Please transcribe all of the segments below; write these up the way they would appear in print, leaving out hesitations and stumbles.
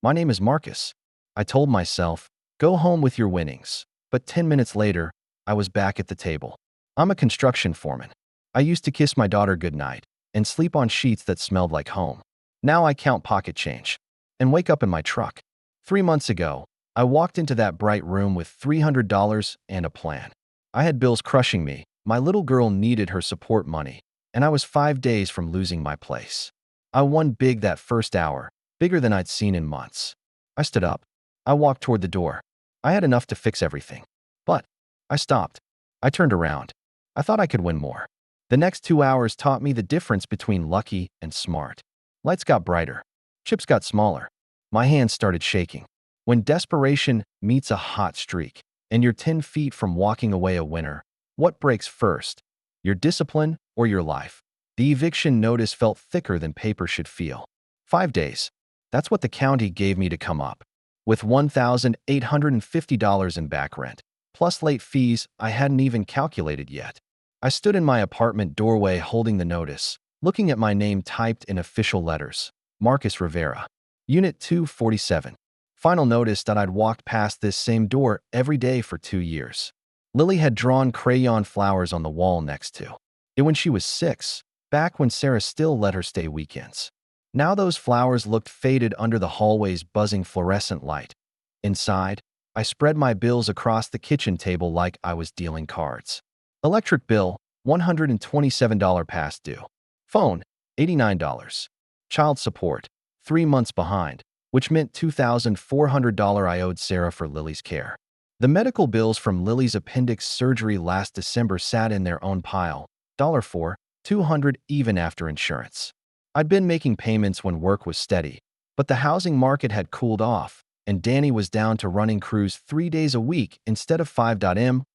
My name is Marcus. I told myself, go home with your winnings. But 10 minutes later, I was back at the table. I'm a construction foreman. I used to kiss my daughter goodnight and sleep on sheets that smelled like home. Now I count pocket change and wake up in my truck. 3 months ago, I walked into that bright room with $300 and a plan. I had bills crushing me. My little girl needed her support money, and I was 5 days from losing my place. I won big that first hour, bigger than I'd seen in months. I stood up. I walked toward the door. I had enough to fix everything. But I stopped. I turned around. I thought I could win more. The next 2 hours taught me the difference between lucky and smart. Lights got brighter. Chips got smaller. My hands started shaking. When desperation meets a hot streak, and you're 10 feet from walking away a winner, what breaks first? Your discipline or your life? The eviction notice felt thicker than paper should feel. 5 days. That's what the county gave me to come up. With $1,850 in back rent, plus late fees I hadn't even calculated yet. I stood in my apartment doorway holding the notice, looking at my name typed in official letters. Marcus Rivera. Unit 247. Final notice that I'd walked past this same door every day for 2 years. Lily had drawn crayon flowers on the wall next to it when she was 6, back when Sarah still let her stay weekends. Now those flowers looked faded under the hallway's buzzing fluorescent light. Inside, I spread my bills across the kitchen table like I was dealing cards. Electric bill, $127 past due. Phone, $89. Child support, 3 months behind, which meant $2,400 I owed Sarah for Lily's care. The medical bills from Lily's appendix surgery last December sat in their own pile, $4, $200 even after insurance. I'd been making payments when work was steady, but the housing market had cooled off, and Danny was down to running crews 3 days a week instead of 5.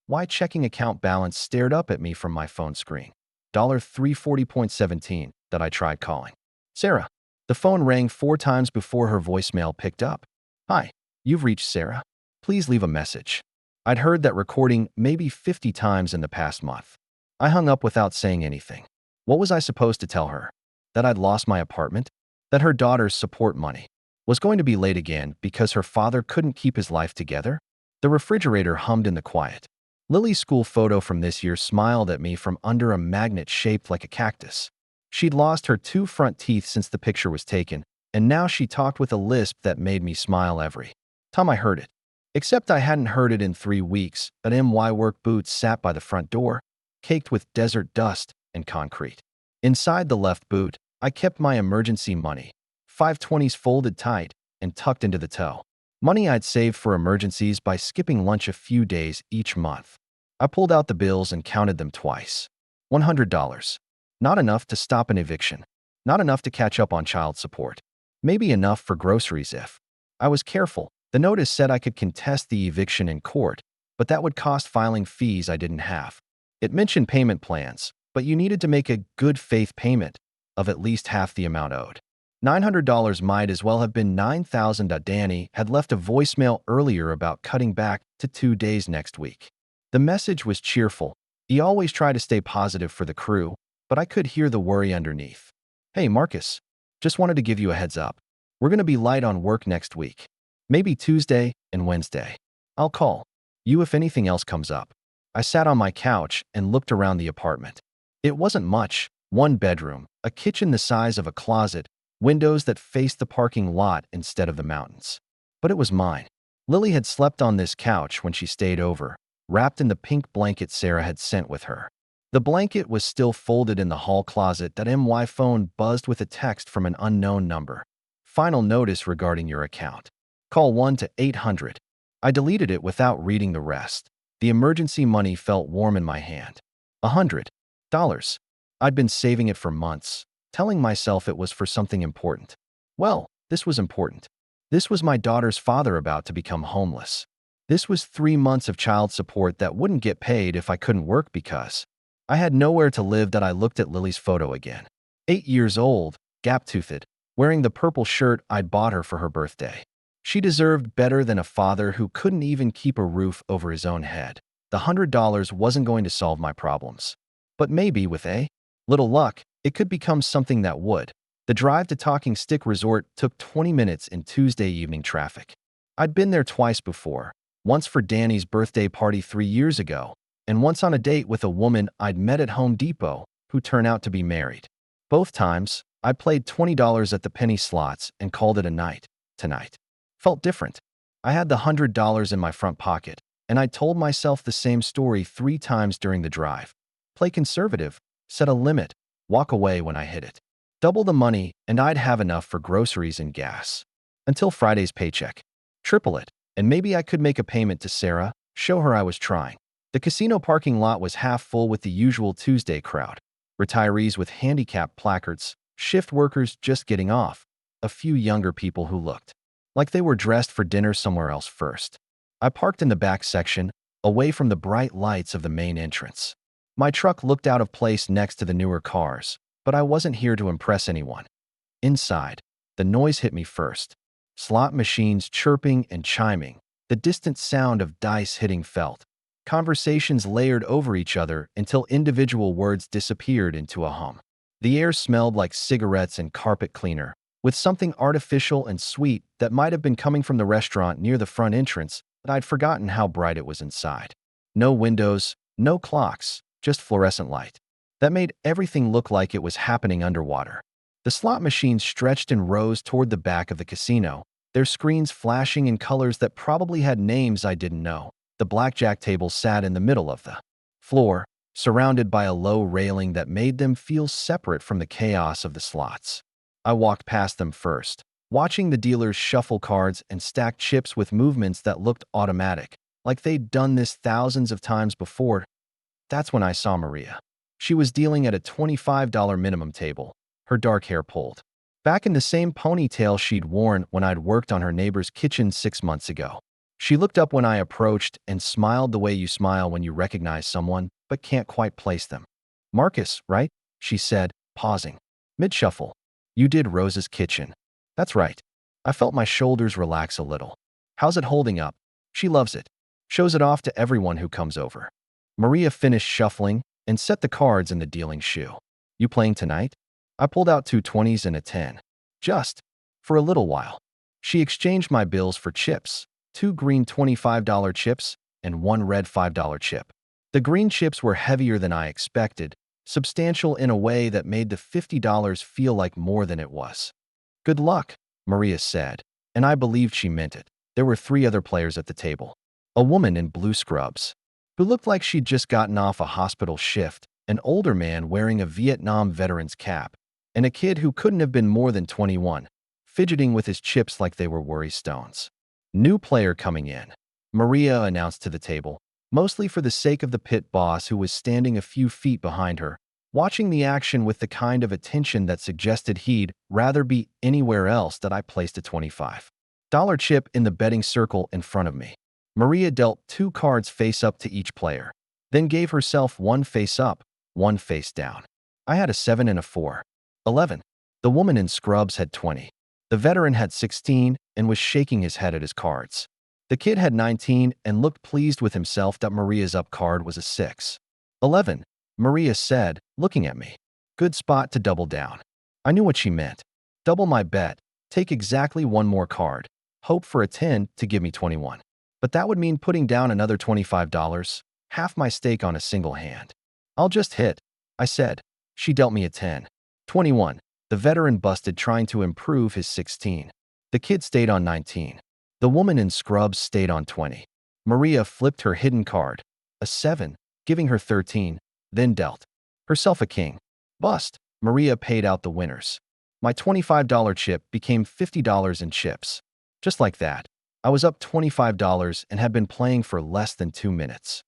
My checking account balance stared up at me from my phone screen. $340.17 that I tried calling. Sarah. The phone rang 4 times before her voicemail picked up. Hi, you've reached Sarah. Please leave a message. I'd heard that recording maybe 50 times in the past month. I hung up without saying anything. What was I supposed to tell her? That I'd lost my apartment? That her daughter's support money was going to be late again because her father couldn't keep his life together? The refrigerator hummed in the quiet. Lily's school photo from this year smiled at me from under a magnet shaped like a cactus. She'd lost her 2 front teeth since the picture was taken, and now she talked with a lisp that made me smile every time I heard it. Except I hadn't heard it in 3 weeks. An MY work boot sat by the front door, caked with desert dust and concrete. Inside the left boot, I kept my emergency money, 520s folded tight and tucked into the toe. Money I'd saved for emergencies by skipping lunch a few days each month. I pulled out the bills and counted them twice. $100. Not enough to stop an eviction. Not enough to catch up on child support. Maybe enough for groceries if I was careful. The notice said I could contest the eviction in court, but that would cost filing fees I didn't have. It mentioned payment plans, but you needed to make a good faith payment of at least half the amount owed. $900 might as well have been $9,000. Danny had left a voicemail earlier about cutting back to 2 days next week. The message was cheerful. He always tried to stay positive for the crew, but I could hear the worry underneath. Hey, Marcus. Just wanted to give you a heads up. We're going to be light on work next week. Maybe Tuesday and Wednesday. I'll call you if anything else comes up. I sat on my couch and looked around the apartment. It wasn't much. 1 bedroom, a kitchen the size of a closet, windows that faced the parking lot instead of the mountains. But it was mine. Lily had slept on this couch when she stayed over, wrapped in the pink blanket Sarah had sent with her. The blanket was still folded in the hall closet. My phone buzzed with a text from an unknown number. Final notice regarding your account. Call 1-800. I deleted it without reading the rest. The emergency money felt warm in my hand. $100. I'd been saving it for months, telling myself it was for something important. Well, this was important. This was my daughter's father about to become homeless. This was 3 months of child support that wouldn't get paid if I couldn't work because I had nowhere to live. That I looked at Lily's photo again. 8 years old, gap-toothed, wearing the purple shirt I'd bought her for her birthday. She deserved better than a father who couldn't even keep a roof over his own head. The $100 wasn't going to solve my problems. But maybe with a little luck, it could become something that would. The drive to Talking Stick Resort took 20 minutes in Tuesday evening traffic. I'd been there twice before, once for Danny's birthday party 3 years ago, and once on a date with a woman I'd met at Home Depot who turned out to be married. Both times, I played $20 at the penny slots and called it a night. Tonight felt different. I had the $100 in my front pocket, and I told myself the same story 3 times during the drive. Play conservative, set a limit, walk away when I hit it. Double the money, and I'd have enough for groceries and gas. Until Friday's paycheck. Triple it, and maybe I could make a payment to Sarah, show her I was trying. The casino parking lot was half full with the usual Tuesday crowd. Retirees with handicap placards, shift workers just getting off, a few younger people who looked like they were dressed for dinner somewhere else first. I parked in the back section, away from the bright lights of the main entrance. My truck looked out of place next to the newer cars, but I wasn't here to impress anyone. Inside, the noise hit me first. Slot machines chirping and chiming, the distant sound of dice hitting felt. Conversations layered over each other until individual words disappeared into a hum. The air smelled like cigarettes and carpet cleaner, with something artificial and sweet that might have been coming from the restaurant near the front entrance, but I'd forgotten how bright it was inside. No windows, no clocks, just fluorescent light. That made everything look like it was happening underwater. The slot machines stretched in rows toward the back of the casino, their screens flashing in colors that probably had names I didn't know. The blackjack table sat in the middle of the floor, surrounded by a low railing that made them feel separate from the chaos of the slots. I walked past them first, watching the dealers shuffle cards and stack chips with movements that looked automatic, like they'd done this thousands of times before. That's when I saw Maria. She was dealing at a $25 minimum table, her dark hair pulled back in the same ponytail she'd worn when I'd worked on her neighbor's kitchen 6 months ago. She looked up when I approached and smiled the way you smile when you recognize someone but can't quite place them. "Marcus, right?" she said, pausing. Mid-shuffle. "You did Rose's kitchen." "That's right." I felt my shoulders relax a little. "How's it holding up?" "She loves it. Shows it off to everyone who comes over." Maria finished shuffling and set the cards in the dealing shoe. "You playing tonight?" I pulled out 2 20s and a 10. "Just for a little while." She exchanged my bills for chips, 2 green $25 chips and 1 red $5 chip. The green chips were heavier than I expected, substantial in a way that made the $50 feel like more than it was. "Good luck," Maria said, and I believed she meant it. There were 3 other players at the table. A woman in blue scrubs, who looked like she'd just gotten off a hospital shift, an older man wearing a Vietnam veteran's cap, and a kid who couldn't have been more than 21, fidgeting with his chips like they were worry stones. "New player coming in," Maria announced to the table, mostly for the sake of the pit boss who was standing a few feet behind her, watching the action with the kind of attention that suggested he'd rather be anywhere else. That I placed a $25 chip in the betting circle in front of me. Maria dealt 2 cards face up to each player, then gave herself 1 face up, 1 face down. I had a 7 and a 4. 11. The woman in scrubs had 20. The veteran had 16 and was shaking his head at his cards. The kid had 19 and looked pleased with himself that Maria's up card was a 6. 11, Maria said, looking at me. "Good spot to double down." I knew what she meant. Double my bet, take exactly 1 more card, hope for a 10 to give me 21. But that would mean putting down another $25, half my stake on a single hand. "I'll just hit," I said. She dealt me a 10. 21. The veteran busted trying to improve his 16. The kid stayed on 19. The woman in scrubs stayed on 20. Maria flipped her hidden card, a 7, giving her 13, then dealt herself a king. Bust. Maria paid out the winners. My $25 chip became $50 in chips. Just like that, I was up $25 and had been playing for less than 2 minutes.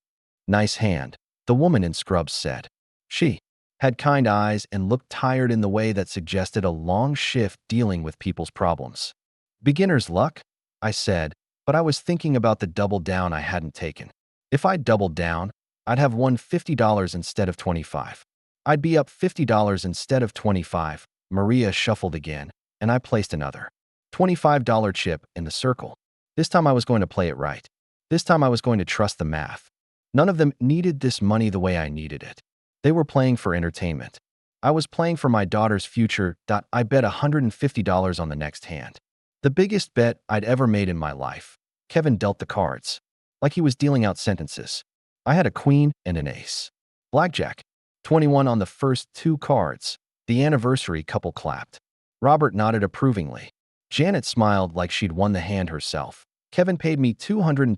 "Nice hand," the woman in scrubs said. She had kind eyes and looked tired in the way that suggested a long shift dealing with people's problems. "Beginner's luck," I said, but I was thinking about the double down I hadn't taken. If I'd doubled down, I'd have won $50 instead of 25. I'd be up $50 instead of 25. Maria shuffled again, and I placed another $25 chip in the circle. This time I was going to play it right. This time I was going to trust the math. None of them needed this money the way I needed it. They were playing for entertainment. I was playing for my daughter's future. I bet $150 on the next hand. The biggest bet I'd ever made in my life. Kevin dealt the cards, like he was dealing out sentences. I had a queen and an ace. Blackjack. 21 on the first two cards. The anniversary couple clapped. Robert nodded approvingly. Janet smiled like she'd won the hand herself. Kevin paid me $225,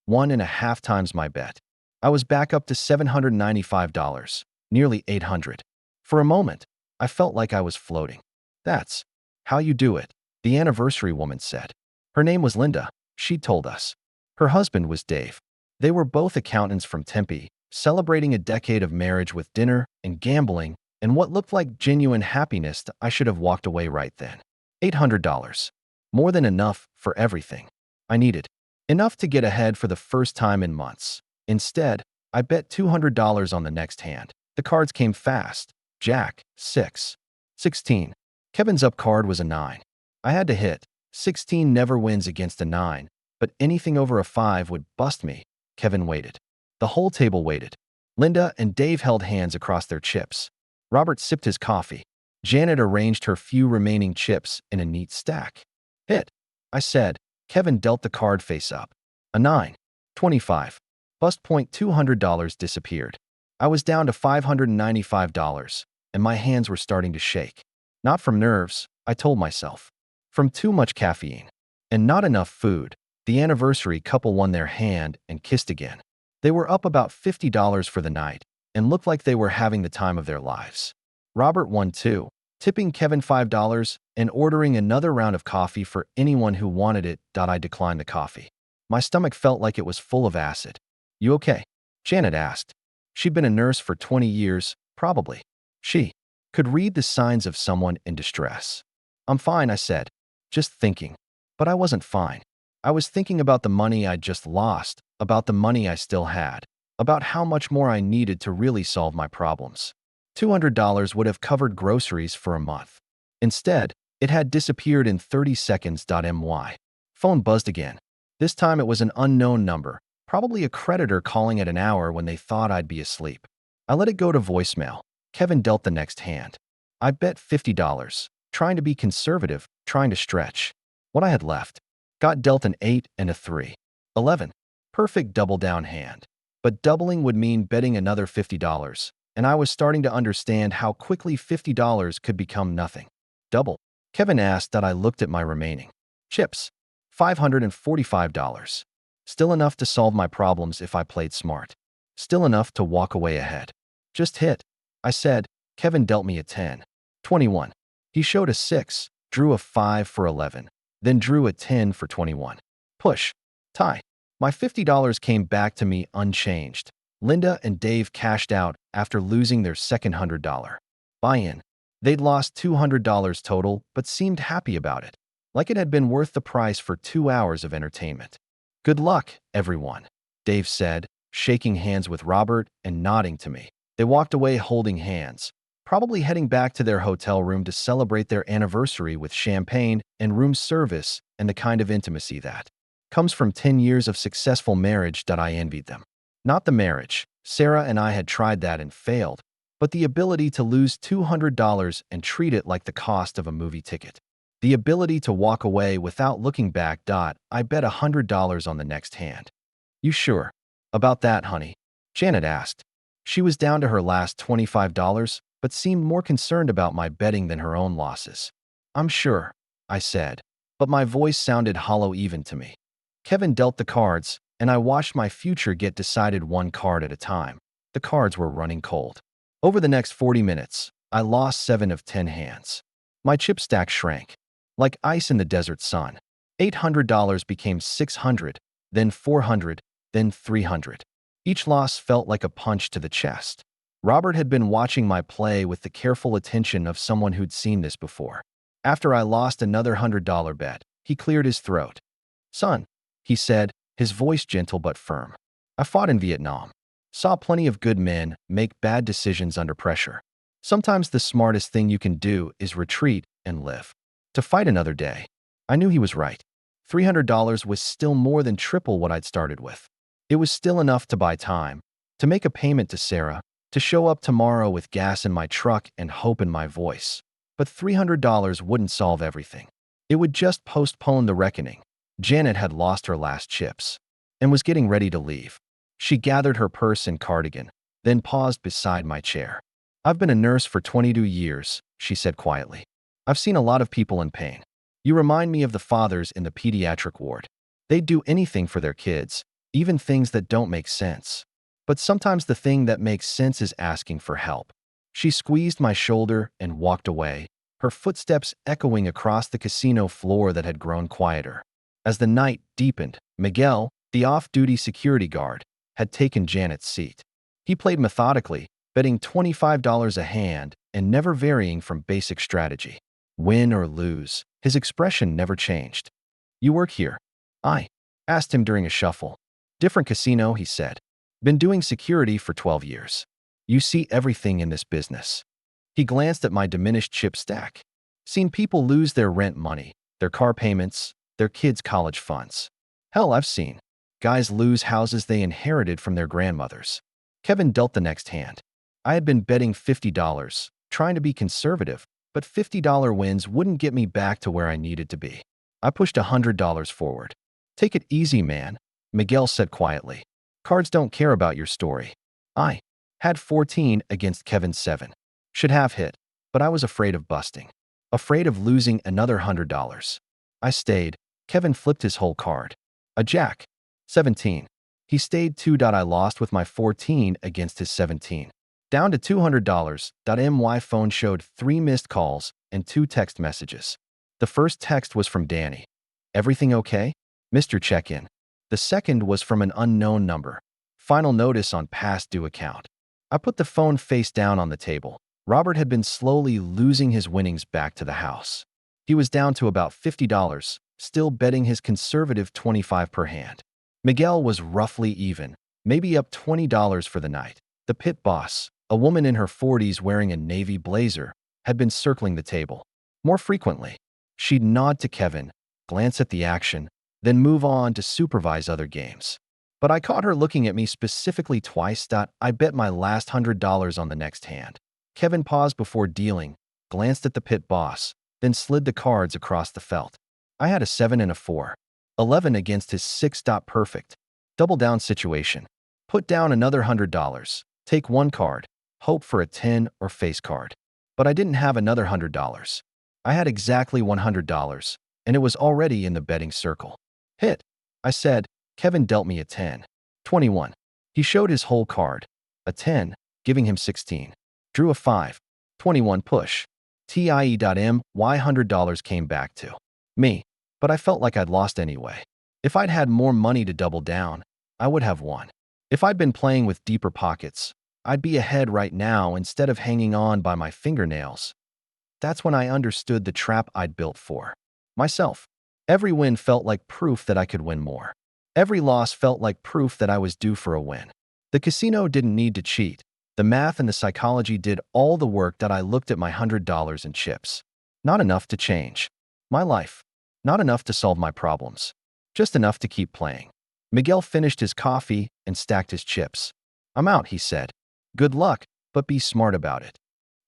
1.5 times my bet. I was back up to $795, nearly $800. For a moment, I felt like I was floating. That's how you do it, the anniversary woman said. Her name was Linda, she told us. Her husband was Dave. They were both accountants from Tempe, celebrating a decade of marriage with dinner and gambling and what looked like genuine happiness. I should have walked away right then. $800. More than enough for everything I needed. Enough to get ahead for the first time in months. Instead, I bet $200 on the next hand. The cards came fast. Jack, 6. 16. Kevin's up card was a 9. I had to hit. 16 never wins against a 9, but anything over a 5 would bust me. Kevin waited. The whole table waited. Linda and Dave held hands across their chips. Robert sipped his coffee. Janet arranged her few remaining chips in a neat stack. Hit, I said. Kevin dealt the card face up. A 9. 25. Bust point $200 disappeared. I was down to $595, and my hands were starting to shake. Not from nerves, I told myself. From too much caffeine. And not enough food. The anniversary couple won their hand and kissed again. They were up about $50 for the night and looked like they were having the time of their lives. Robert won too, tipping Kevin $5 and ordering another round of coffee for anyone who wanted it. I declined the coffee. My stomach felt like it was full of acid. You okay? Janet asked. She'd been a nurse for 20 years, probably. She could read the signs of someone in distress. I'm fine, I said. Just thinking. But I wasn't fine. I was thinking about the money I'd just lost, about the money I still had, about how much more I needed to really solve my problems. $200 would have covered groceries for a month. Instead, it had disappeared in 30 seconds. My phone buzzed again. This time it was an unknown number, probably a creditor calling at an hour when they thought I'd be asleep. I let it go to voicemail. Kevin dealt the next hand. I bet $50, trying to be conservative, trying to stretch. What I had left. Got dealt an 8 and a 3. 11. Perfect double-down hand. But doubling would mean betting another $50, and I was starting to understand how quickly $50 could become nothing. Double. Kevin asked that I looked at my remaining chips. $545. Still enough to solve my problems if I played smart. Still enough to walk away ahead. Just hit, I said. Kevin dealt me a 10. 21. He showed a 6, drew a 5 for 11, then drew a 10 for 21. Push. Tie. My $50 came back to me unchanged. Linda and Dave cashed out after losing their second $100 buy-in. They'd lost $200 total, but seemed happy about it, like it had been worth the price for 2 hours of entertainment. Good luck, everyone, Dave said, shaking hands with Robert and nodding to me. They walked away holding hands, probably heading back to their hotel room to celebrate their anniversary with champagne and room service and the kind of intimacy that comes from 10 years of successful marriage. I envied them. Not the marriage. Sarah and I had tried that and failed, but the ability to lose $200 and treat it like the cost of a movie ticket. The ability to walk away without looking back. I bet $100 on the next hand. You sure about that, honey? Janet asked. She was down to her last $25, but seemed more concerned about my betting than her own losses. I'm sure, I said, but my voice sounded hollow even to me. Kevin dealt the cards, and I watched my future get decided one card at a time. The cards were running cold. Over the next 40 minutes, I lost 7 of 10 hands. My chip stack shrank, like ice in the desert sun. $800 became $600, then $400, then $300. Each loss felt like a punch to the chest. Robert had been watching my play with the careful attention of someone who'd seen this before. After I lost another $100 bet, he cleared his throat. Son, he said, his voice gentle but firm. I fought in Vietnam. Saw plenty of good men make bad decisions under pressure. Sometimes the smartest thing you can do is retreat and live. To fight another day. I knew he was right. $300 was still more than triple what I'd started with. It was still enough to buy time, to make a payment to Sarah, to show up tomorrow with gas in my truck and hope in my voice. But $300 wouldn't solve everything. It would just postpone the reckoning. Janet had lost her last chips and was getting ready to leave. She gathered her purse and cardigan, then paused beside my chair. "I've been a nurse for 22 years, she said quietly. "I've seen a lot of people in pain. You remind me of the fathers in the pediatric ward. They'd do anything for their kids, even things that don't make sense. But sometimes the thing that makes sense is asking for help." She squeezed my shoulder and walked away, her footsteps echoing across the casino floor that had grown quieter. As the night deepened, Miguel, the off-duty security guard, had taken Janet's seat. He played methodically, betting $25 a hand and never varying from basic strategy. Win or lose, his expression never changed. "You work here?" I asked him during a shuffle. "Different casino," he said. "Been doing security for 12 years. You see everything in this business." He glanced at my diminished chip stack. "Seen people lose their rent money, their car payments, their kids' college funds. Hell, I've seen guys lose houses they inherited from their grandmothers." Kevin dealt the next hand. I had been betting $50, trying to be conservative, but $50 wins wouldn't get me back to where I needed to be. I pushed $100 forward. "Take it easy, man," Miguel said quietly. "Cards don't care about your story." I had 14 against Kevin's 7. Should have hit, but I was afraid of busting. Afraid of losing another $100. I stayed. Kevin flipped his whole card. A jack. 17. He stayed 2. I lost with my 14 against his 17. Down to $200. My phone showed 3 missed calls and 2 text messages. The first text was from Danny. "Everything okay? Mr. Check-in." The second was from an unknown number. "Final notice on past due account." I put the phone face down on the table. Robert had been slowly losing his winnings back to the house. He was down to about $50, still betting his conservative 25 per hand. Miguel was roughly even, maybe up $20 for the night. The pit boss, a woman in her 40s wearing a navy blazer, had been circling the table. More frequently, she'd nod to Kevin, glance at the action, then move on to supervise other games. But I caught her looking at me specifically twice. I bet my last $100 on the next hand. Kevin paused before dealing, glanced at the pit boss, then slid the cards across the felt. I had a 7 and a 4. 11 against his 6. Perfect. Double down situation. Put down another $100. Take 1 card. Hope for a 10 or face card. But I didn't have another $100. I had exactly $100, and it was already in the betting circle. "Hit," I said. Kevin dealt me a 10. 21. He showed his whole card. A 10, giving him 16. Drew a 5. 21 push. My $100 came back to me, but I felt like I'd lost anyway. If I'd had more money to double down, I would have won. If I'd been playing with deeper pockets, I'd be ahead right now instead of hanging on by my fingernails. That's when I understood the trap I'd built for myself. Every win felt like proof that I could win more. Every loss felt like proof that I was due for a win. The casino didn't need to cheat. The math and the psychology did all the work. I looked at my $100 in chips. Not enough to change my life. Not enough to solve my problems. Just enough to keep playing. Miguel finished his coffee and stacked his chips. "I'm out," he said. "Good luck, but be smart about it."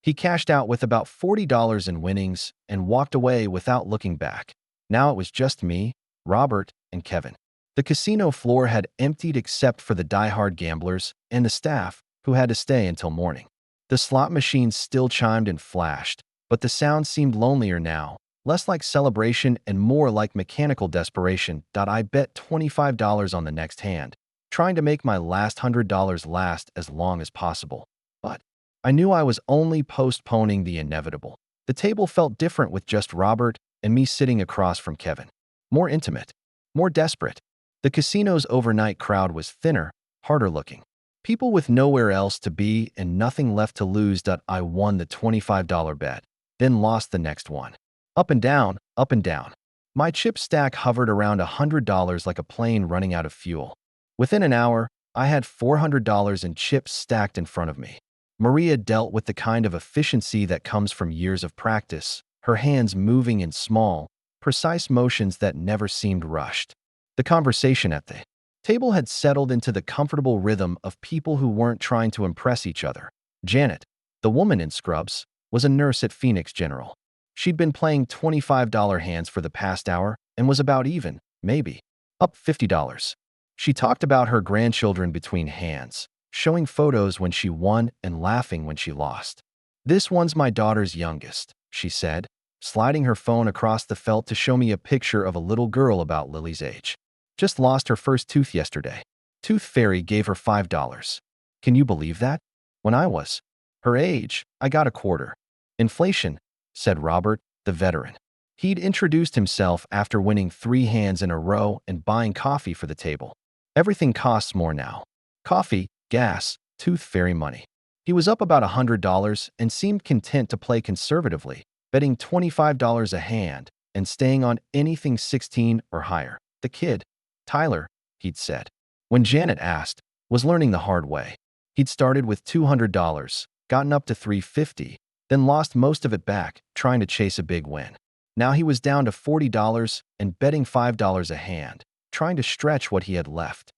He cashed out with about $40 in winnings and walked away without looking back. Now it was just me, Robert, and Kevin. The casino floor had emptied except for the die-hard gamblers and the staff, who had to stay until morning. The slot machines still chimed and flashed, but the sound seemed lonelier now, less like celebration and more like mechanical desperation. I bet $25 on the next hand, trying to make my last $100 last as long as possible. But I knew I was only postponing the inevitable. The table felt different with just Robert and me sitting across from Kevin. More intimate, more desperate. The casino's overnight crowd was thinner, harder looking. People with nowhere else to be and nothing left to lose. I won the $25 bet, then lost the next one. Up and down, up and down. My chip stack hovered around $100 like a plane running out of fuel. Within an hour, I had $400 in chips stacked in front of me. Maria dealt with the kind of efficiency that comes from years of practice, her hands moving in small, precise motions that never seemed rushed. The conversation at the table had settled into the comfortable rhythm of people who weren't trying to impress each other, Janet, the woman in scrubs, was a nurse at Phoenix General. She'd been playing $25 hands for the past hour and was about even, maybe, up $50. She talked about her grandchildren between hands, showing photos when she won and laughing when she lost. "This one's my daughter's youngest," she said, sliding her phone across the felt to show me a picture of a little girl about Lily's age. "Just lost her first tooth yesterday. Tooth Fairy gave her $5. Can you believe that? When I was her age, I got a quarter." "Inflation," said Robert, the veteran. He'd introduced himself after winning 3 hands in a row and buying coffee for the table. "Everything costs more now. Coffee, gas, Tooth Fairy money." He was up about $100 and seemed content to play conservatively, betting $25 a hand and staying on anything 16 or higher. "The kid, Tyler," he'd said, when Janet asked, "was learning the hard way. He'd started with $200, gotten up to $350, then lost most of it back trying to chase a big win. Now he was down to $40 and betting $5 a hand, trying to stretch what he had left.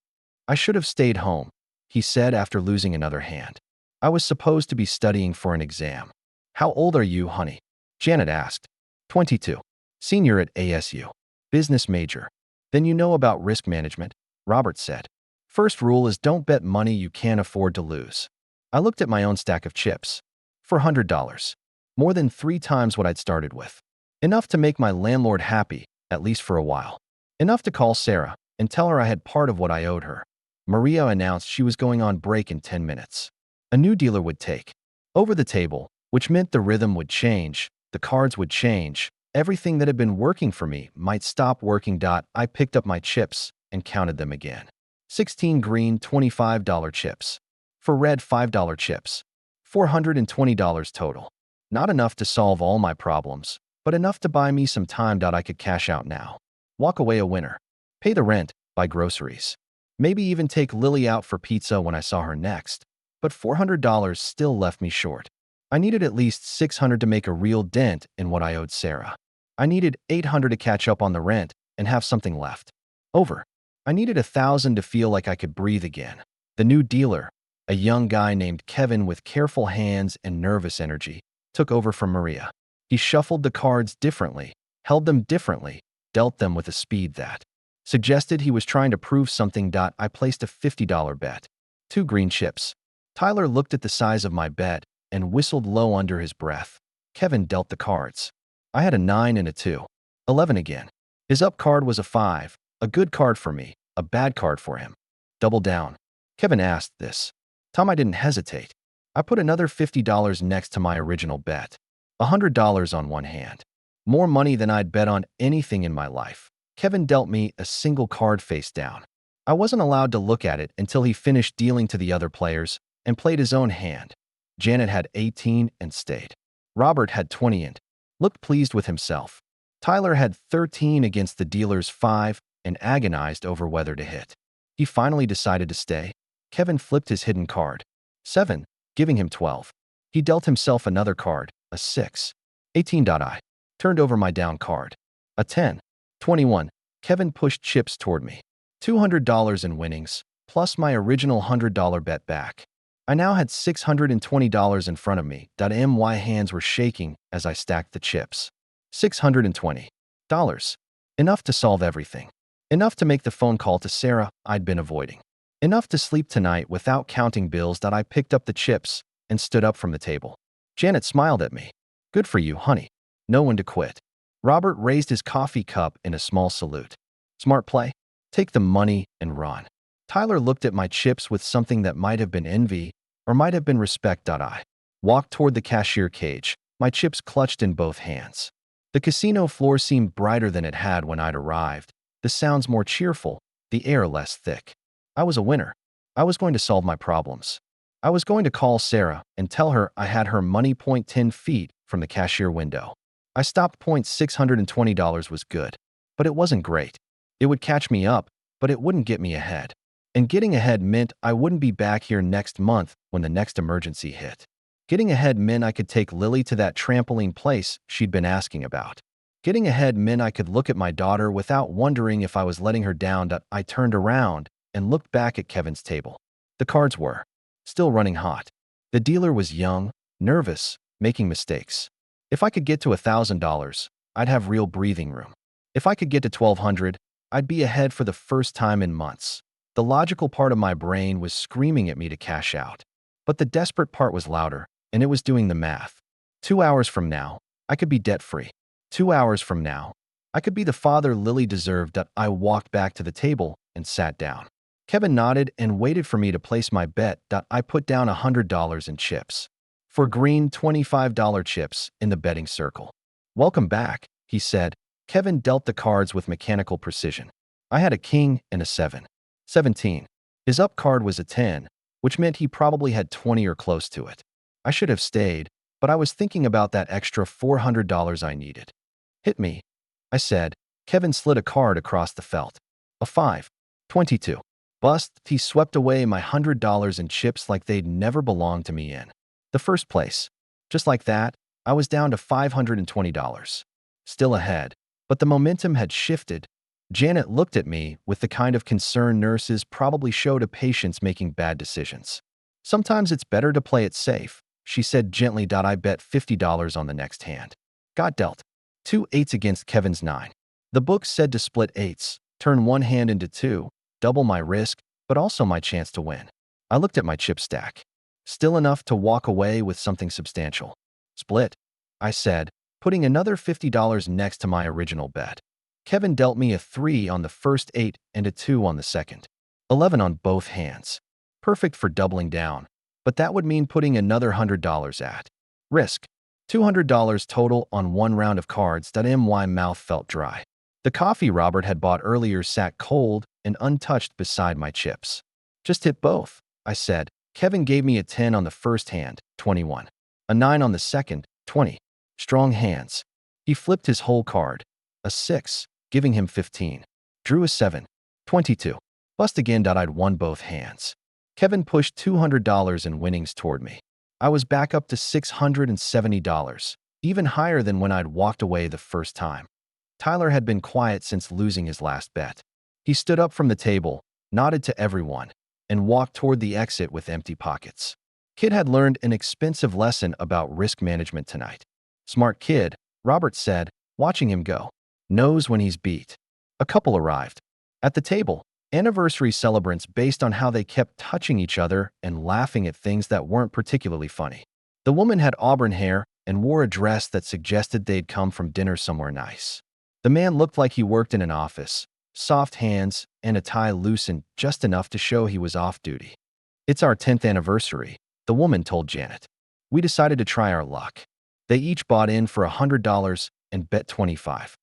"I should have stayed home," he said after losing another hand. "I was supposed to be studying for an exam." "How old are you, honey?" Janet asked. 22. Senior at ASU. Business major. "Then you know about risk management," Robert said. "First rule is don't bet money you can't afford to lose." I looked at my own stack of chips. $400. More than 3 times what I'd started with. Enough to make my landlord happy, at least for a while. Enough to call Sarah and tell her I had part of what I owed her. Maria announced she was going on break in 10 minutes. A new dealer would take over the table, which meant the rhythm would change, the cards would change, everything that had been working for me might stop working. I picked up my chips and counted them again. 16 green $25 chips. For red $5 chips. $420 total. Not enough to solve all my problems, but enough to buy me some time. I could cash out now. Walk away a winner. Pay the rent, buy groceries. Maybe even take Lily out for pizza when I saw her next. But $400 still left me short. I needed at least $600 to make a real dent in what I owed Sarah. I needed $800 to catch up on the rent and have something left over. I needed $1,000 to feel like I could breathe again. The new dealer, a young guy named Kevin with careful hands and nervous energy, took over from Maria. He shuffled the cards differently, held them differently, dealt them with a speed that suggested he was trying to prove something. I placed a $50 bet. 2 green chips. Tyler looked at the size of my bet and whistled low under his breath. Kevin dealt the cards. I had a 9 and a 2. 11 again. His up card was a 5, a good card for me, a bad card for him. "Double down?" Kevin asked this. I didn't hesitate. I put another $50 next to my original bet. $100 on one hand. More money than I'd bet on anything in my life. Kevin dealt me a single card face down. I wasn't allowed to look at it until he finished dealing to the other players and played his own hand. Janet had 18 and stayed. Robert had 20 and looked pleased with himself. Tyler had 13 against the dealer's 5 and agonized over whether to hit. He finally decided to stay. Kevin flipped his hidden card. 7, giving him 12. He dealt himself another card, a 6. 18. I turned over my down card. A 10. 21. Kevin pushed chips toward me. $200 in winnings, plus my original $100 bet back. I now had $620 in front of me. My hands were shaking as I stacked the chips. $620. Enough to solve everything. Enough to make the phone call to Sarah I'd been avoiding. Enough to sleep tonight without counting bills. I picked up the chips and stood up from the table. Janet smiled at me. "Good for you, honey. No one to quit." Robert raised his coffee cup in a small salute. "Smart play. Take the money and run." Tyler looked at my chips with something that might have been envy or might have been respect. I walked toward the cashier cage, my chips clutched in both hands. The casino floor seemed brighter than it had when I'd arrived, the sounds more cheerful, the air less thick. I was a winner. I was going to solve my problems. I was going to call Sarah and tell her I had her money. 10 feet from the cashier window. I stopped. $620 was good, but it wasn't great. It would catch me up, but it wouldn't get me ahead. And getting ahead meant I wouldn't be back here next month when the next emergency hit. Getting ahead meant I could take Lily to that trampoline place she'd been asking about. Getting ahead meant I could look at my daughter without wondering if I was letting her down. I turned around and looked back at Kevin's table. The cards were still running hot. The dealer was young, nervous, making mistakes. If I could get to $1,000, I'd have real breathing room. If I could get to 1,200, I'd be ahead for the first time in months. The logical part of my brain was screaming at me to cash out. But the desperate part was louder, and it was doing the math. 2 hours from now, I could be debt-free. 2 hours from now, I could be the father Lily deserved. I walked back to the table and sat down. Kevin nodded and waited for me to place my bet. I put down $100 in chips. For green $25 chips in the betting circle. "Welcome back," he said. Kevin dealt the cards with mechanical precision. I had a king and a 7. 17. His up card was a 10, which meant he probably had 20 or close to it. I should have stayed, but I was thinking about that extra $400 I needed. "Hit me," I said. Kevin slid a card across the felt. A 5. 22. Bust. He swept away my $100 in chips like they'd never belonged to me in the first place. Just like that, I was down to $520. Still ahead, but the momentum had shifted. Janet looked at me with the kind of concern nurses probably show to patients making bad decisions. "Sometimes it's better to play it safe," she said gently. "I bet $50 on the next hand." Got dealt. 2 8s against Kevin's 9. The book said to split 8s, turn one hand into 2, double my risk, but also my chance to win. I looked at my chip stack. Still enough to walk away with something substantial. "Split," I said, putting another $50 next to my original bet. Kevin dealt me a 3 on the first 8 and a 2 on the second. 11 on both hands. Perfect for doubling down, but that would mean putting another $100 at risk. $200 total on one round of cards. My mouth felt dry. The coffee Robert had bought earlier sat cold and untouched beside my chips. "Just hit both," I said. Kevin gave me a 10 on the first hand, 21. A 9 on the second, 20. Strong hands. He flipped his whole card. A 6, giving him 15. Drew a 7, 22. Bust again. I'd won both hands. Kevin pushed $200 in winnings toward me. I was back up to $670, even higher than when I'd walked away the first time. Tyler had been quiet since losing his last bet. He stood up from the table, nodded to everyone, and walked toward the exit with empty pockets. Kid had learned an expensive lesson about risk management tonight. "Smart kid," Robert said, watching him go. "Knows when he's beat." A couple arrived. At the table, anniversary celebrants based on how they kept touching each other and laughing at things that weren't particularly funny. The woman had auburn hair and wore a dress that suggested they'd come from dinner somewhere nice. The man looked like he worked in an office, soft hands and a tie loosened just enough to show he was off duty. "It's our 10th anniversary, the woman told Janet. "We decided to try our luck." They each bought in for $100 and bet $25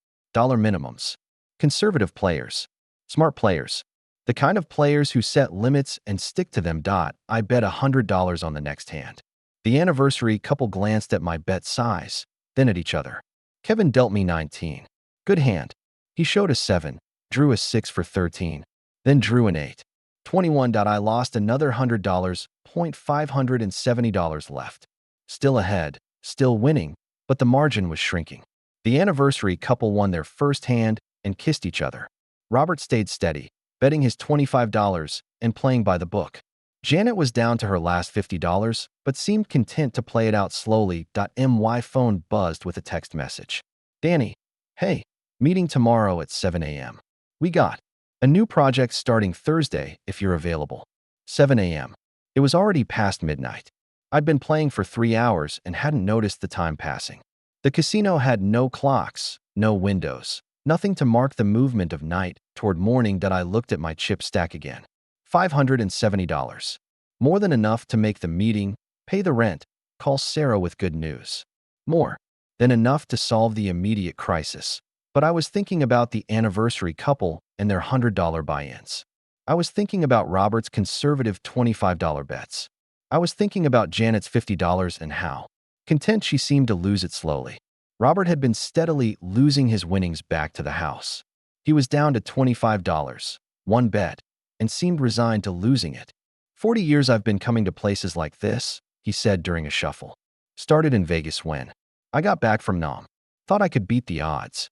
minimums. Conservative players. Smart players. The kind of players who set limits and stick to them. I bet $100 on the next hand. The anniversary couple glanced at my bet size, then at each other. Kevin dealt me 19. Good hand. He showed a 7, drew a 6 for 13, then drew an 8. 21. I lost another $100, $570 left. Still ahead, still winning, but the margin was shrinking. The anniversary couple won their first hand and kissed each other. Robert stayed steady, betting his $25 and playing by the book. Janet was down to her last $50, but seemed content to play it out slowly. My phone buzzed with a text message. "Danny, hey, meeting tomorrow at 7 a.m. We got a new project starting Thursday if you're available." 7 a.m. It was already past midnight. I'd been playing for 3 hours and hadn't noticed the time passing. The casino had no clocks, no windows, nothing to mark the movement of night toward morning. I looked at my chip stack again. $570. More than enough to make the meeting, pay the rent, call Sarah with good news. More than enough to solve the immediate crisis. But I was thinking about the anniversary couple and their $100 buy-ins. I was thinking about Robert's conservative $25 bets. I was thinking about Janet's $50 and how content she seemed to lose it slowly. Robert had been steadily losing his winnings back to the house. He was down to $25, one bet, and seemed resigned to losing it. 40 years I've been coming to places like this, he said during a shuffle. Started in Vegas when I got back from Nam. Thought I could beat the odds.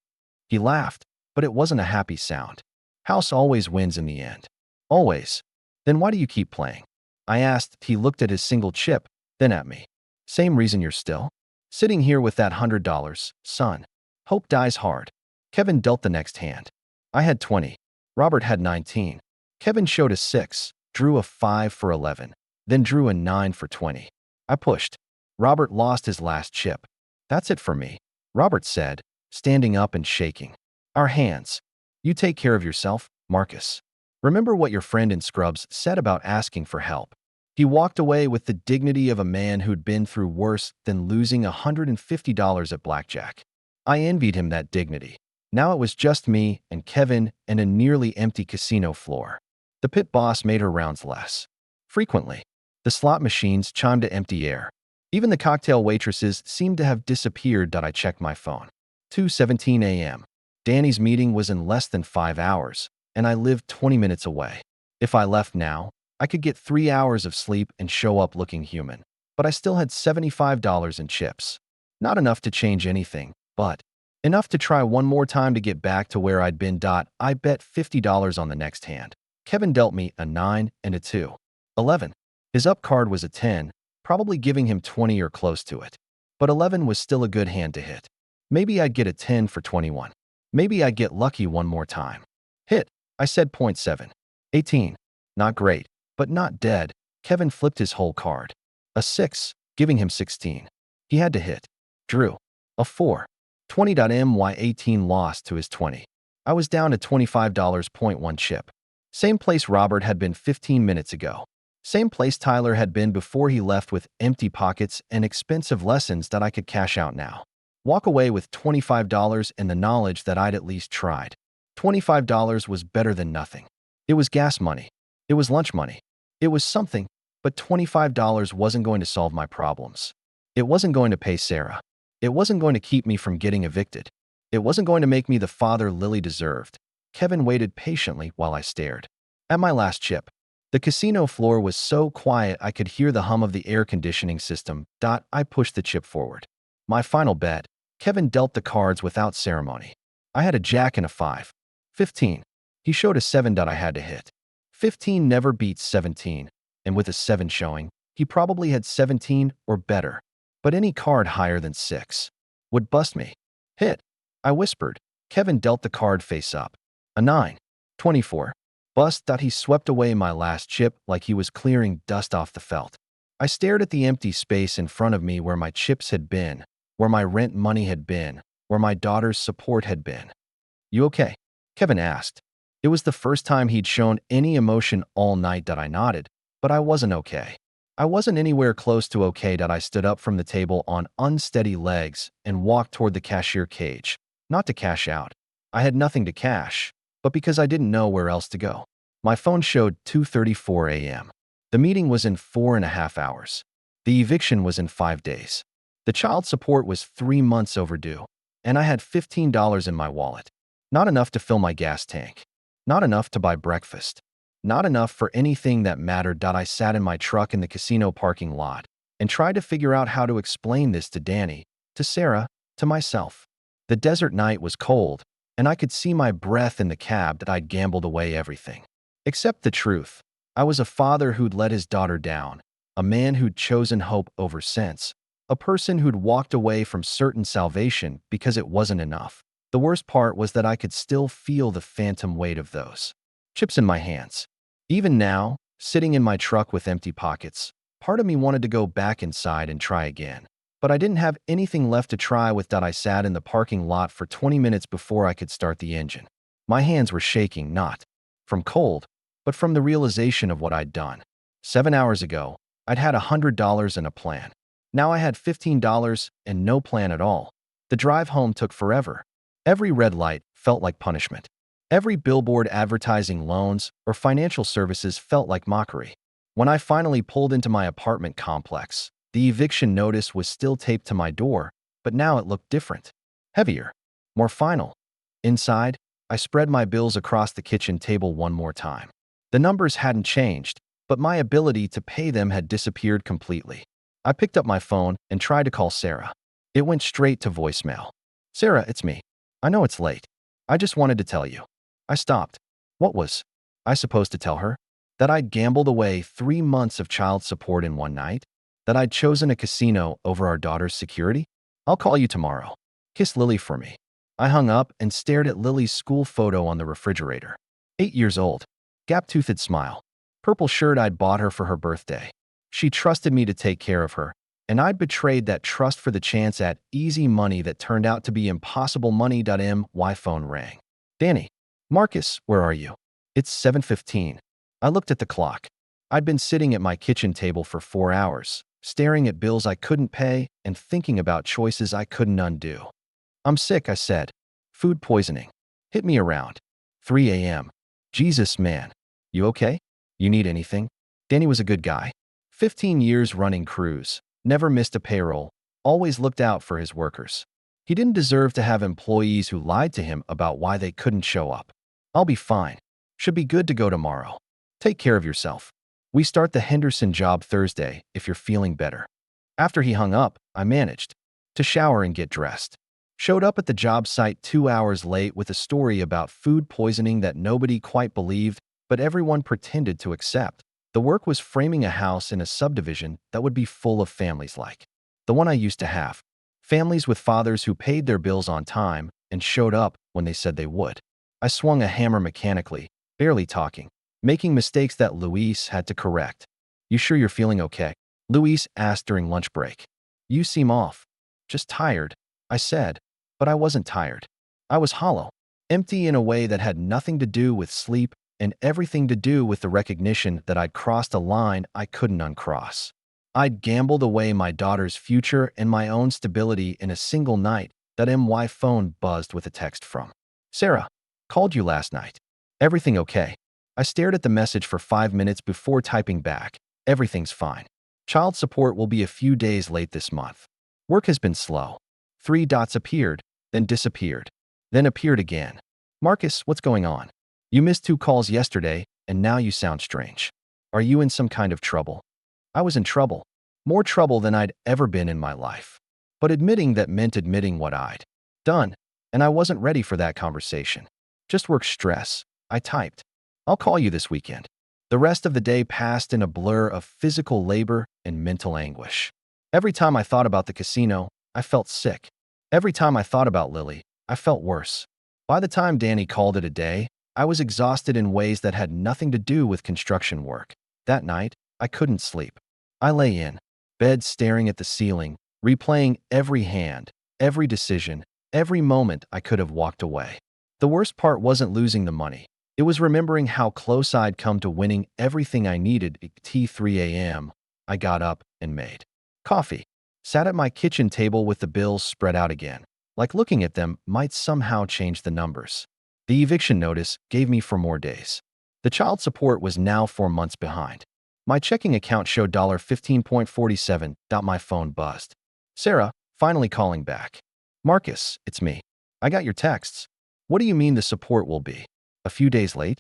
He laughed, but it wasn't a happy sound. House always wins in the end. Always. Then why do you keep playing? I asked. He looked at his single chip, then at me. Same reason you're still sitting here with that $100, son. Hope dies hard. Kevin dealt the next hand. I had 20. Robert had 19. Kevin showed a 6, drew a 5 for 11, then drew a 9 for 20. I pushed. Robert lost his last chip. That's it for me, Robert said, standing up and shaking. Our hands. You take care of yourself, Marcus. Remember what your friend in Scrubs said about asking for help. He walked away with the dignity of a man who'd been through worse than losing $150 at blackjack. I envied him that dignity. Now it was just me and Kevin and a nearly empty casino floor. The pit boss made her rounds less frequently. The slot machines chimed to empty air. Even the cocktail waitresses seemed to have disappeared. I checked my phone. 2:17 a.m. Danny's meeting was in less than 5 hours, and I lived 20 minutes away. If I left now, I could get 3 hours of sleep and show up looking human. But I still had $75 in chips. Not enough to change anything, but enough to try one more time to get back to where I'd been. I bet $50 on the next hand. Kevin dealt me a 9 and a 2. 11. His up card was a 10, probably giving him 20 or close to it. But 11 was still a good hand to hit. Maybe I'd get a 10 for 21. Maybe I'd get lucky one more time. Hit, I said. .7. 18. Not great, but not dead. Kevin flipped his whole card. A 6, giving him 16. He had to hit. Drew. A 4. 20. My 18 lost to his 20. I was down to $25. .1 chip. Same place Robert had been 15 minutes ago. Same place Tyler had been before he left, with empty pockets and expensive lessons that I could cash out now. Walk away with $25 and the knowledge that I'd at least tried. $25 was better than nothing. It was gas money. It was lunch money. It was something, but $25 wasn't going to solve my problems. It wasn't going to pay Sarah. It wasn't going to keep me from getting evicted. It wasn't going to make me the father Lily deserved. Kevin waited patiently while I stared at my last chip. The casino floor was so quiet I could hear the hum of the air conditioning system. I pushed the chip forward. My final bet. Kevin dealt the cards without ceremony. I had a jack and a 5. 15. He showed a 7. I had to hit. 15 never beats 17, and with a 7 showing, he probably had 17 or better. But any card higher than 6 would bust me. Hit, I whispered. Kevin dealt the card face up. A 9. 24. Bust. He swept away my last chip like he was clearing dust off the felt. I stared at the empty space in front of me where my chips had been, where my rent money had been, where my daughter's support had been. You okay? Kevin asked. It was the first time he'd shown any emotion all night. I nodded, but I wasn't okay. I wasn't anywhere close to okay. I stood up from the table on unsteady legs and walked toward the cashier cage. Not to cash out. I had nothing to cash, but because I didn't know where else to go. My phone showed 2:34 a.m. The meeting was in 4.5 hours. The eviction was in 5 days. The child support was 3 months overdue, and I had $15 in my wallet. Not enough to fill my gas tank. Not enough to buy breakfast. Not enough for anything that mattered. I sat in my truck in the casino parking lot and tried to figure out how to explain this to Danny, to Sarah, to myself. The desert night was cold, and I could see my breath in the cab that I'd gambled away everything. Except the truth. I was a father who'd let his daughter down, a man who'd chosen hope over sense, a person who'd walked away from certain salvation because it wasn't enough. The worst part was that I could still feel the phantom weight of those chips in my hands. Even now, sitting in my truck with empty pockets, part of me wanted to go back inside and try again. But I didn't have anything left to try with. I sat in the parking lot for 20 minutes before I could start the engine. My hands were shaking, not from cold, but from the realization of what I'd done. 7 hours ago, I'd had $100 and a plan. Now I had $15 and no plan at all. The drive home took forever. Every red light felt like punishment. Every billboard advertising loans or financial services felt like mockery. When I finally pulled into my apartment complex, the eviction notice was still taped to my door, but now it looked different. Heavier. More final. Inside, I spread my bills across the kitchen table one more time. The numbers hadn't changed, but my ability to pay them had disappeared completely. I picked up my phone and tried to call Sarah. It went straight to voicemail. Sarah, it's me. I know it's late. I just wanted to tell you. I stopped. What was I supposed to tell her? That I'd gambled away 3 months of child support in one night? That I'd chosen a casino over our daughter's security? I'll call you tomorrow. Kiss Lily for me. I hung up and stared at Lily's school photo on the refrigerator. 8 years old. Gap-toothed smile. Purple shirt I'd bought her for her birthday. She trusted me to take care of her, and I'd betrayed that trust for the chance at easy money that turned out to be impossible money. My phone rang. Danny. Marcus, where are you? It's 7:15. I looked at the clock. I'd been sitting at my kitchen table for 4 hours, staring at bills I couldn't pay and thinking about choices I couldn't undo. I'm sick, I said. Food poisoning. Hit me around. 3 a.m. Jesus, man. You okay? You need anything? Danny was a good guy. 15 years running crews, never missed a payroll, always looked out for his workers. He didn't deserve to have employees who lied to him about why they couldn't show up. I'll be fine. Should be good to go tomorrow. Take care of yourself. We start the Henderson job Thursday if you're feeling better. After he hung up, I managed to shower and get dressed. Showed up at the job site 2 hours late with a story about food poisoning that nobody quite believed, but everyone pretended to accept. The work was framing a house in a subdivision that would be full of families like the one I used to have. Families with fathers who paid their bills on time and showed up when they said they would. I swung a hammer mechanically, barely talking, making mistakes that Luis had to correct. You sure you're feeling okay? Luis asked during lunch break. You seem off. Just tired, I said, but I wasn't tired. I was hollow, empty in a way that had nothing to do with sleep and everything to do with the recognition that I'd crossed a line I couldn't uncross. I'd gambled away my daughter's future and my own stability in a single night. That my phone buzzed with a text from Sarah. Called you last night. Everything okay? I stared at the message for 5 minutes before typing back. Everything's fine. Child support will be a few days late this month. Work has been slow. 3 dots appeared, then disappeared, then appeared again. Marcus, what's going on? You missed 2 calls yesterday, and now you sound strange. Are you in some kind of trouble? I was in trouble. More trouble than I'd ever been in my life. But admitting that meant admitting what I'd done, and I wasn't ready for that conversation. Just work stress, I typed. I'll call you this weekend. The rest of the day passed in a blur of physical labor and mental anguish. Every time I thought about the casino, I felt sick. Every time I thought about Lily, I felt worse. By the time Danny called it a day, I was exhausted in ways that had nothing to do with construction work. That night, I couldn't sleep. I lay in bed staring at the ceiling, replaying every hand, every decision, every moment I could have walked away. The worst part wasn't losing the money. It was remembering how close I'd come to winning everything I needed. At 3 a.m., I got up and made coffee. Sat at my kitchen table with the bills spread out again, like looking at them might somehow change the numbers. The eviction notice gave me 4 more days. The child support was now 4 months behind. My checking account showed $15.47. My phone buzzed. Sarah, finally calling back. Marcus, it's me. I got your texts. What do you mean the support will be a few days late?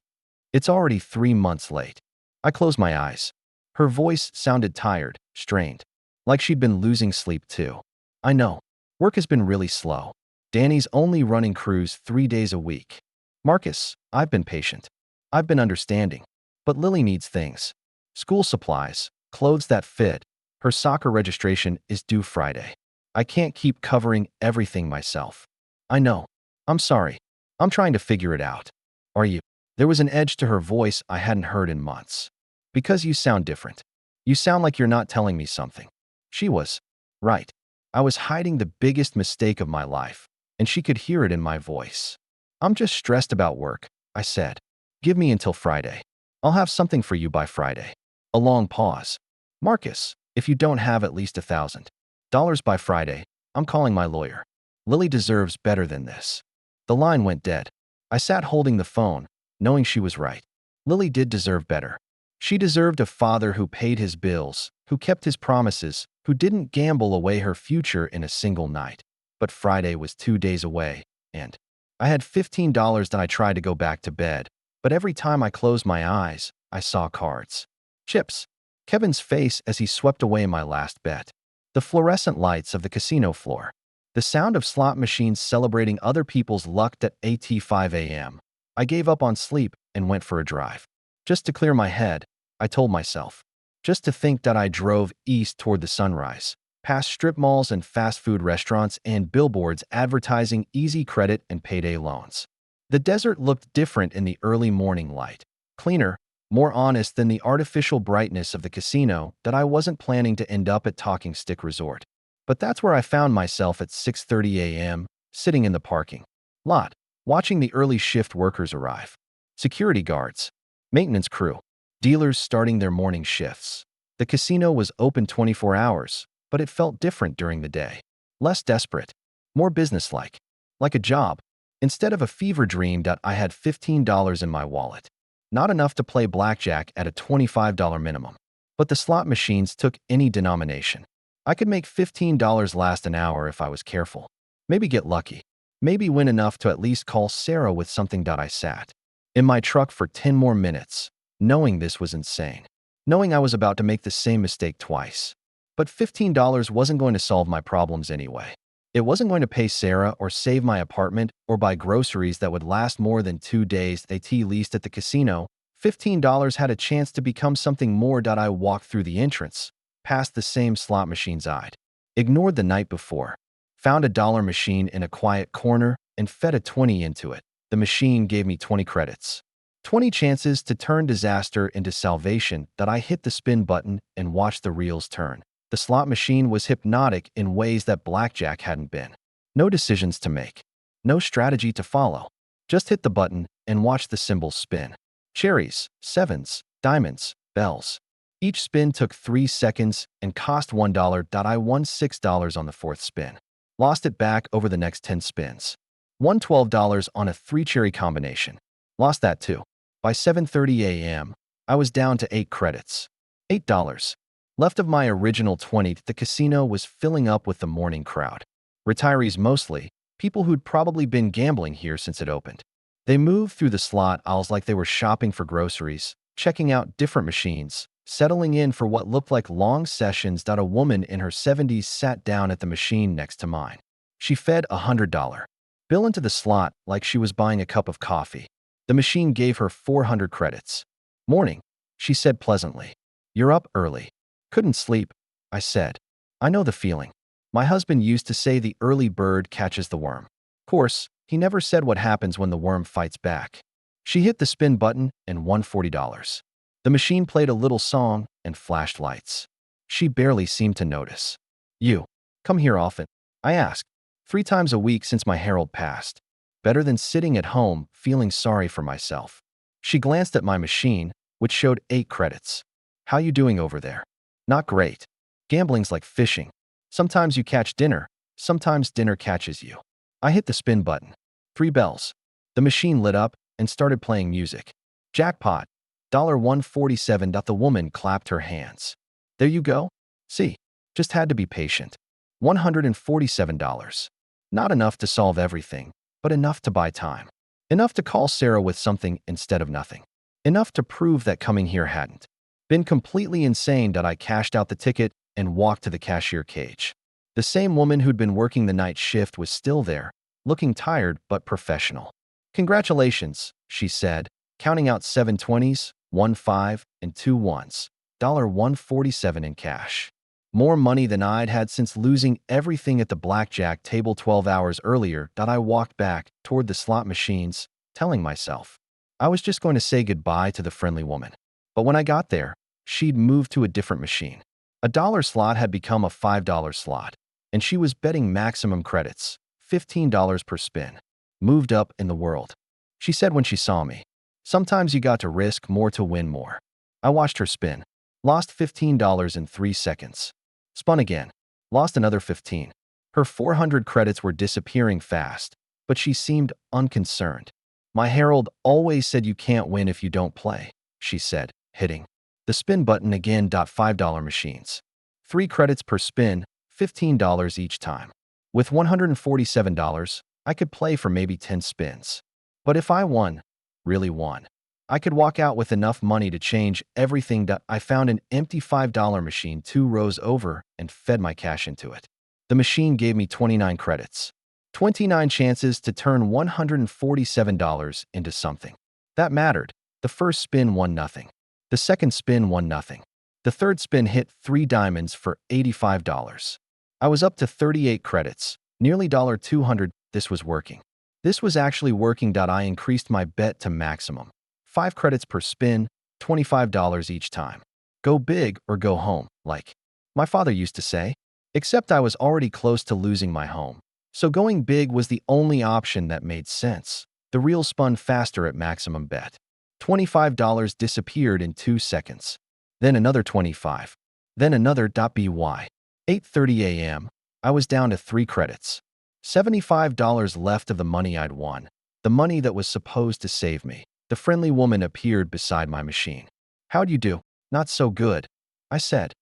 It's already 3 months late. I closed my eyes. Her voice sounded tired, strained, like she'd been losing sleep too. I know. Work has been really slow. Danny's only running crews 3 days a week. Marcus, I've been patient. I've been understanding. But Lily needs things. School supplies, clothes that fit. Her soccer registration is due Friday. I can't keep covering everything myself. I know. I'm sorry. I'm trying to figure it out. Are you? There was an edge to her voice I hadn't heard in months. Because you sound different. You sound like you're not telling me something. She was right. I was hiding the biggest mistake of my life, and she could hear it in my voice. I'm just stressed about work, I said. Give me until Friday. I'll have something for you by Friday. A long pause. Marcus, if you don't have at least $1,000 by Friday, I'm calling my lawyer. Lily deserves better than this. The line went dead. I sat holding the phone, knowing she was right. Lily did deserve better. She deserved a father who paid his bills, who kept his promises, who didn't gamble away her future in a single night. But Friday was 2 days away, and I had $15 that I tried to go back to bed, but every time I closed my eyes, I saw cards. Chips. Kevin's face as he swept away my last bet. The fluorescent lights of the casino floor. The sound of slot machines celebrating other people's luck at 5 a.m. I gave up on sleep and went for a drive. Just to clear my head, I told myself. Just to think that I drove east toward the sunrise, past strip malls and fast food restaurants and billboards advertising easy credit and payday loans. The desert looked different in the early morning light, cleaner, more honest than the artificial brightness of the casino that I wasn't planning to end up at Talking Stick Resort. But that's where I found myself at 6:30 a.m., sitting in the parking lot, watching the early shift workers arrive. Security guards, maintenance crew, dealers starting their morning shifts. The casino was open 24 hours, but it felt different during the day. Less desperate, more businesslike, like a job. Instead of a fever dream that I had $15 in my wallet. Not enough to play blackjack at a $25 minimum. But the slot machines took any denomination. I could make $15 last an hour if I was careful. Maybe get lucky. Maybe win enough to at least call Sarah with something that I sat in my truck for 10 more minutes, knowing this was insane. Knowing I was about to make the same mistake twice. But $15 wasn't going to solve my problems anyway. It wasn't going to pay Sarah or save my apartment or buy groceries that would last more than 2 days at least at the casino. $15 had a chance to become something more. I walked through the entrance, past the same slot machines I'd ignored the night before, found a dollar machine in a quiet corner and fed a 20 into it. The machine gave me 20 credits. 20 chances to turn disaster into salvation. I hit the spin button and watched the reels turn. The slot machine was hypnotic in ways that blackjack hadn't been. No decisions to make. No strategy to follow. Just hit the button and watch the symbols spin. Cherries, sevens, diamonds, bells. Each spin took 3 seconds and cost $1. I won $6 on the 4th spin. Lost it back over the next 10 spins. Won $12 on a 3-cherry combination. Lost that too. By 7:30 a.m., I was down to 8 credits. $8. Left of my original 20. The casino was filling up with the morning crowd. Retirees mostly, people who'd probably been gambling here since it opened. They moved through the slot aisles like they were shopping for groceries, checking out different machines, settling in for what looked like long sessions. A woman in her 70s sat down at the machine next to mine. She fed a $100 bill into the slot like she was buying a cup of coffee. The machine gave her 400 credits. "Morning," she said pleasantly. "You're up early." "Couldn't sleep," I said. "I know the feeling. My husband used to say the early bird catches the worm. Of course, he never said what happens when the worm fights back." She hit the spin button and won $40. The machine played a little song and flashed lights. She barely seemed to notice. "You come here often?" I asked. 3 times a week since my Herald passed. Better than sitting at home feeling sorry for myself. She glanced at my machine, which showed 8 credits. "How you doing over there?" "Not great. Gambling's like fishing. Sometimes you catch dinner, sometimes dinner catches you." I hit the spin button. 3 bells. The machine lit up and started playing music. "Jackpot. $147." The woman clapped her hands. "There you go. See, just had to be patient." $147. Not enough to solve everything, but enough to buy time. Enough to call Sarah with something instead of nothing. Enough to prove that coming here hadn't been completely insane. I cashed out the ticket and walked to the cashier cage. The same woman who'd been working the night shift was still there, looking tired but professional. "Congratulations," she said, counting out 7 20s, 1 5, and 2 1s. $147 in cash. More money than I'd had since losing everything at the blackjack table 12 hours earlier. I walked back toward the slot machines, telling myself I was just going to say goodbye to the friendly woman. But when I got there, she'd moved to a different machine. A dollar slot had become a $5 slot, and she was betting maximum credits, $15 per spin. Moved up in the world. She said when she saw me, "Sometimes you got to risk more to win more." I watched her spin. Lost $15 in 3 seconds. Spun again. Lost another 15. Her 400 credits were disappearing fast, but she seemed unconcerned. "My Herald always said you can't win if you don't play," she said, hitting the spin button again. $5 machines. 3 credits per spin, $15 each time. With $147, I could play for maybe 10 spins. But if I won, really won, I could walk out with enough money to change everything. I found an empty $5 machine 2 rows over and fed my cash into it. The machine gave me 29 credits. 29 chances to turn $147 into something. That mattered. The first spin won nothing. The second spin won nothing. The third spin hit 3 diamonds for $85. I was up to 38 credits, nearly $200. This was working. This was actually working. I increased my bet to maximum. 5 credits per spin, $25 each time. Go big or go home, like my father used to say. Except I was already close to losing my home. So going big was the only option that made sense. The reel spun faster at maximum bet. $25 disappeared in 2 seconds. Then another 25. Then another. By 8:30 a.m., I was down to 3 credits. $75 left of the money I'd won. The money that was supposed to save me. The friendly woman appeared beside my machine. "How'd you do?" "Not so good," I said.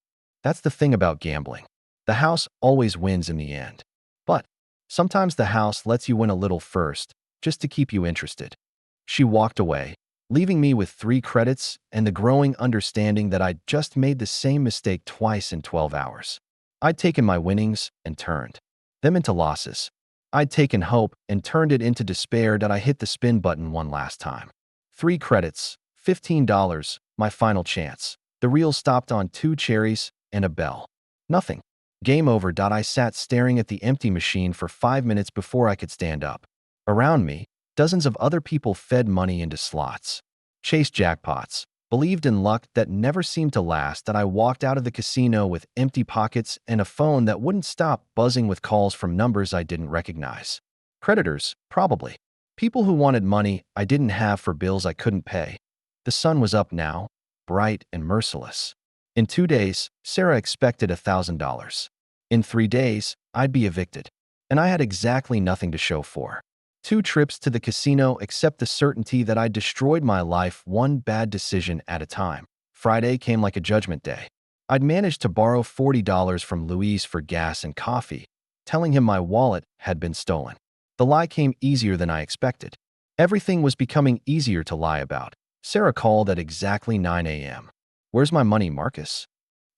That's the thing about gambling. The house always wins in the end. But sometimes the house lets you win a little first, just to keep you interested. She walked away, leaving me with 3 credits and the growing understanding that I'd just made the same mistake twice in 12 hours. I'd taken my winnings and turned them into losses. I'd taken hope and turned it into despair. I hit the spin button one last time. 3 credits, $15, my final chance. The reel stopped on 2 cherries and a bell. Nothing. Game over. I sat staring at the empty machine for 5 minutes before I could stand up. Around me, dozens of other people fed money into slots, chased jackpots, believed in luck that never seemed to last. I walked out of the casino with empty pockets and a phone that wouldn't stop buzzing with calls from numbers I didn't recognize. Creditors, probably. People who wanted money I didn't have for bills I couldn't pay. The sun was up now, bright and merciless. In 2 days, Sarah expected $1,000. In 3 days, I'd be evicted. And I had exactly nothing to show for. 2 trips to the casino except the certainty that I'd destroyed my life one bad decision at a time. Friday came like a judgment day. I'd managed to borrow $40 from Luis for gas and coffee, telling him my wallet had been stolen. The lie came easier than I expected. Everything was becoming easier to lie about. Sarah called at exactly 9 a.m. "Where's my money, Marcus?"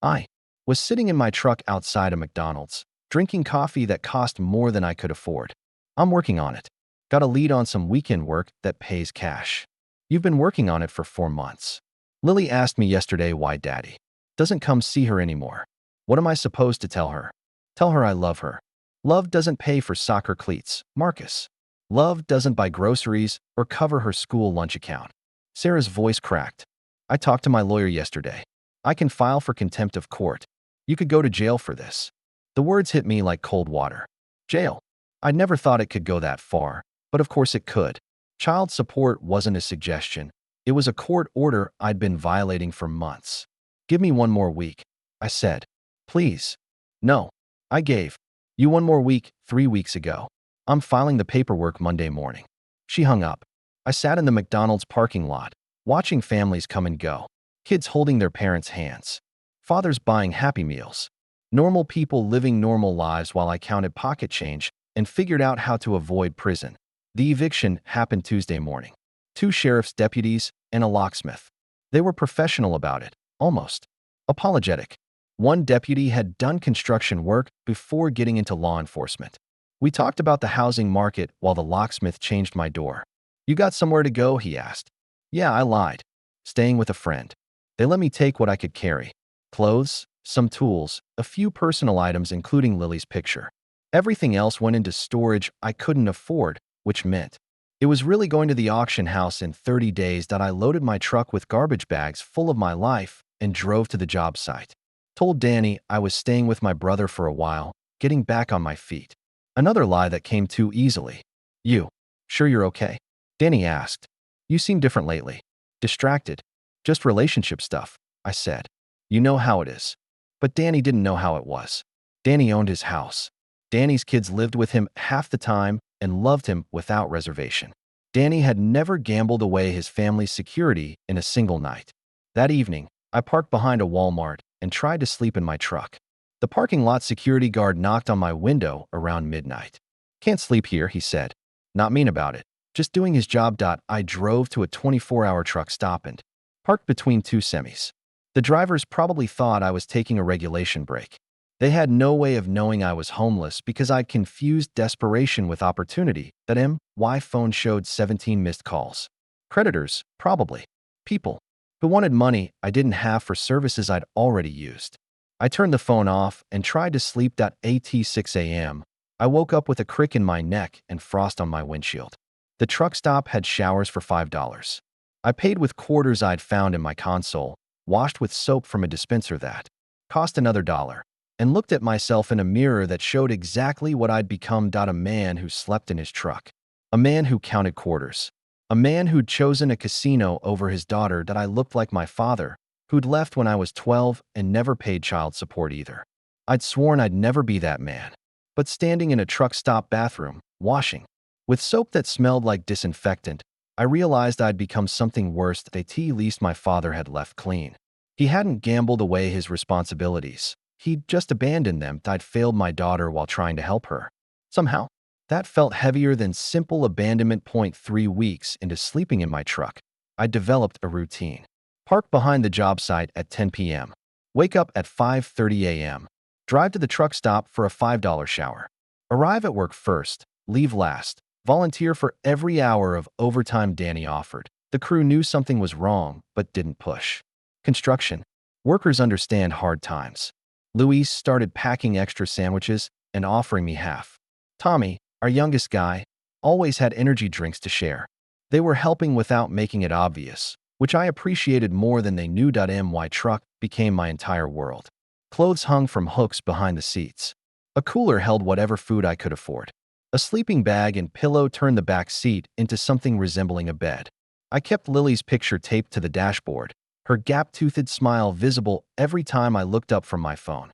I was sitting in my truck outside a McDonald's, drinking coffee that cost more than I could afford. "I'm working on it. Got a lead on some weekend work that pays cash." "You've been working on it for 4 months. Lily asked me yesterday why Daddy doesn't come see her anymore. What am I supposed to tell her? Tell her I love her. Love doesn't pay for soccer cleats, Marcus. Love doesn't buy groceries or cover her school lunch account." Sarah's voice cracked. "I talked to my lawyer yesterday. I can file for contempt of court. You could go to jail for this." The words hit me like cold water. Jail. I'd never thought it could go that far, but of course it could. Child support wasn't a suggestion. It was a court order I'd been violating for months. "Give me 1 more week," I said. "Please." "No." I gave you 1 more week 3 weeks ago. "I'm filing the paperwork Monday morning." She hung up. I sat in the McDonald's parking lot, watching families come and go. Kids holding their parents' hands. Fathers buying Happy Meals. Normal people living normal lives while I counted pocket change and figured out how to avoid prison. The eviction happened Tuesday morning. 2 sheriff's deputies and a locksmith. They were professional about it, almost apologetic. One deputy had done construction work before getting into law enforcement. We talked about the housing market while the locksmith changed my door. "You got somewhere to go?" he asked. "Yeah," I lied. "Staying with a friend." They let me take what I could carry. Clothes, some tools, a few personal items including Lily's picture. Everything else went into storage I couldn't afford, which meant it was really going to the auction house in 30 days. I loaded my truck with garbage bags full of my life and drove to the job site. Told Danny I was staying with my brother for a while, getting back on my feet. Another lie that came too easily. "You sure you're okay?" Danny asked. "You seem different lately." "Distracted. Just relationship stuff," I said. "You know how it is." But Danny didn't know how it was. Danny owned his house. Danny's kids lived with him half the time and loved him without reservation. Danny had never gambled away his family's security in a single night. That evening, I parked behind a Walmart and tried to sleep in my truck. The parking lot security guard knocked on my window around midnight. "Can't sleep here," he said. Not mean about it. Just doing his job. I drove to a 24-hour truck stop and parked between 2 semis. The drivers probably thought I was taking a regulation break. They had no way of knowing I was homeless because I'd confused desperation with opportunity. That my phone showed 17 missed calls. Creditors, probably. People. but wanted money I didn't have for services I'd already used. I turned the phone off and tried to sleep. At 6 a.m., I woke up with a crick in my neck and frost on my windshield. The truck stop had showers for $5. I paid with quarters I'd found in my console, washed with soap from a dispenser that cost another dollar, and looked at myself in a mirror that showed exactly what I'd become. A man who slept in his truck. A man who counted quarters. A man who'd chosen a casino over his daughter. That I looked like my father, who'd left when I was 12 and never paid child support either. I'd sworn I'd never be that man. But standing in a truck stop bathroom, washing, with soap that smelled like disinfectant, I realized I'd become something worse than at least my father had left clean. He hadn't gambled away his responsibilities. He'd just abandoned them. I'd failed my daughter while trying to help her. Somehow, that felt heavier than simple abandonment. 3 weeks into sleeping in my truck, I developed a routine. Park behind the job site at 10 p.m. Wake up at 5:30 a.m. Drive to the truck stop for a $5 shower. Arrive at work first, leave last. Volunteer for every hour of overtime Danny offered. The crew knew something was wrong, but didn't push. Construction. Workers understand hard times. Luis started packing extra sandwiches and offering me half. Tommy, our youngest guy, always had energy drinks to share. They were helping without making it obvious, which I appreciated more than they knew. My truck became my entire world. Clothes hung from hooks behind the seats. A cooler held whatever food I could afford. A sleeping bag and pillow turned the back seat into something resembling a bed. I kept Lily's picture taped to the dashboard, her gap-toothed smile visible every time I looked up from my phone.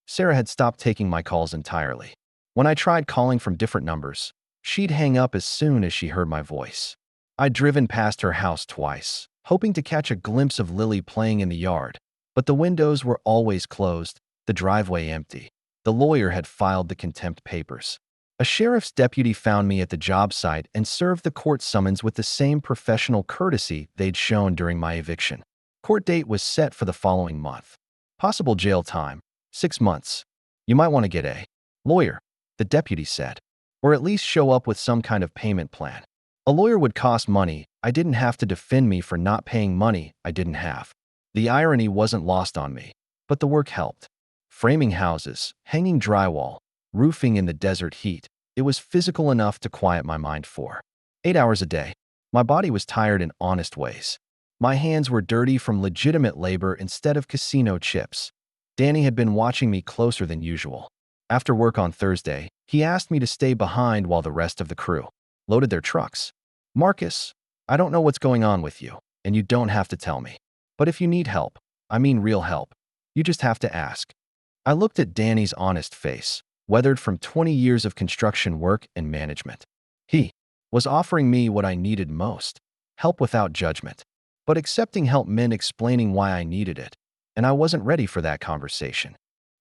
Sarah had stopped taking my calls entirely. When I tried calling from different numbers, she'd hang up as soon as she heard my voice. I'd driven past her house twice, hoping to catch a glimpse of Lily playing in the yard, but the windows were always closed, the driveway empty. The lawyer had filed the contempt papers. A sheriff's deputy found me at the job site and served the court summons with the same professional courtesy they'd shown during my eviction. Court date was set for the following month. Possible jail time, 6 months. You might want to get a lawyer, the deputy said, or at least show up with some kind of payment plan. A lawyer would cost money. I didn't have to defend me for not paying money I didn't have. The irony wasn't lost on me, but the work helped. Framing houses, hanging drywall, roofing in the desert heat. It was physical enough to quiet my mind for 8 hours a day. My body was tired in honest ways. My hands were dirty from legitimate labor instead of casino chips. Danny had been watching me closer than usual. After work on Thursday, he asked me to stay behind while the rest of the crew loaded their trucks. Marcus, I don't know what's going on with you, and you don't have to tell me. But if you need help, I mean real help, you just have to ask. I looked at Danny's honest face, weathered from 20 years of construction work and management. He was offering me what I needed most, help without judgment. But accepting help meant explaining why I needed it, and I wasn't ready for that conversation.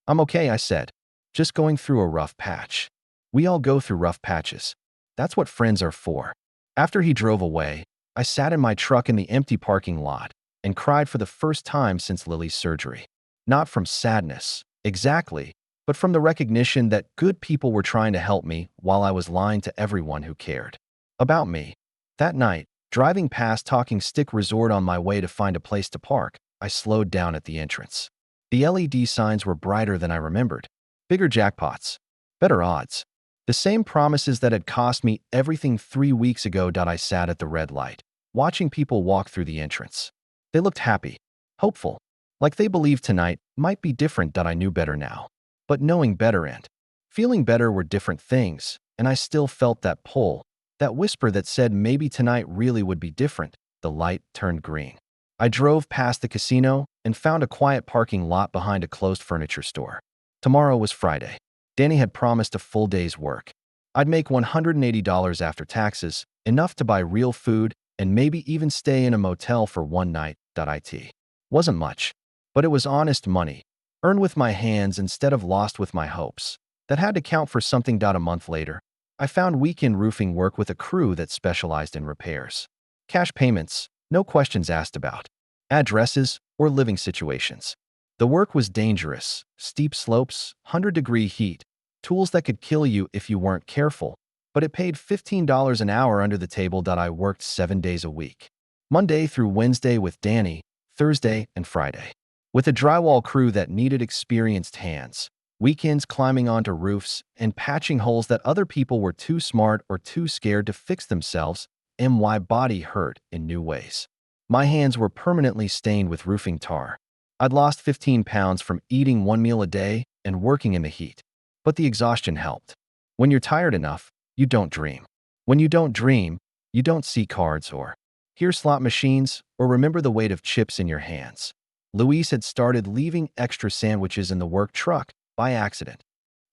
I'm okay, I said, just going through a rough patch. We all go through rough patches. That's what friends are for. After he drove away, I sat in my truck in the empty parking lot and cried for the first time since Lily's surgery. Not from sadness, exactly, but from the recognition that good people were trying to help me while I was lying to everyone who cared about me. That night, driving past Talking Stick Resort on my way to find a place to park, I slowed down at the entrance. The LED signs were brighter than I remembered. Bigger jackpots. Better odds. The same promises that had cost me everything 3 weeks ago. I sat at the red light, watching people walk through the entrance. They looked happy, hopeful, like they believed tonight might be different. I knew better now. But knowing better and feeling better were different things, and I still felt that pull, that whisper that said maybe tonight really would be different. The light turned green. I drove past the casino and found a quiet parking lot behind a closed furniture store. Tomorrow was Friday. Danny had promised a full day's work. I'd make $180 after taxes, enough to buy real food and maybe even stay in a motel for one night. It wasn't much, but it was honest money, earned with my hands instead of lost with my hopes. That had to count for something. A month later, I found weekend roofing work with a crew that specialized in repairs. Cash payments, no questions asked about addresses or living situations. The work was dangerous, steep slopes, 100-degree heat, tools that could kill you if you weren't careful, but it paid $15 an hour under the table. I worked 7 days a week. Monday through Wednesday with Danny, Thursday and Friday. With a drywall crew that needed experienced hands, weekends climbing onto roofs and patching holes that other people were too smart or too scared to fix themselves, and my body hurt in new ways. My hands were permanently stained with roofing tar. I'd lost 15 pounds from eating one meal a day and working in the heat. But the exhaustion helped. When you're tired enough, you don't dream. When you don't dream, you don't see cards or hear slot machines or remember the weight of chips in your hands. Luis had started leaving extra sandwiches in the work truck by accident.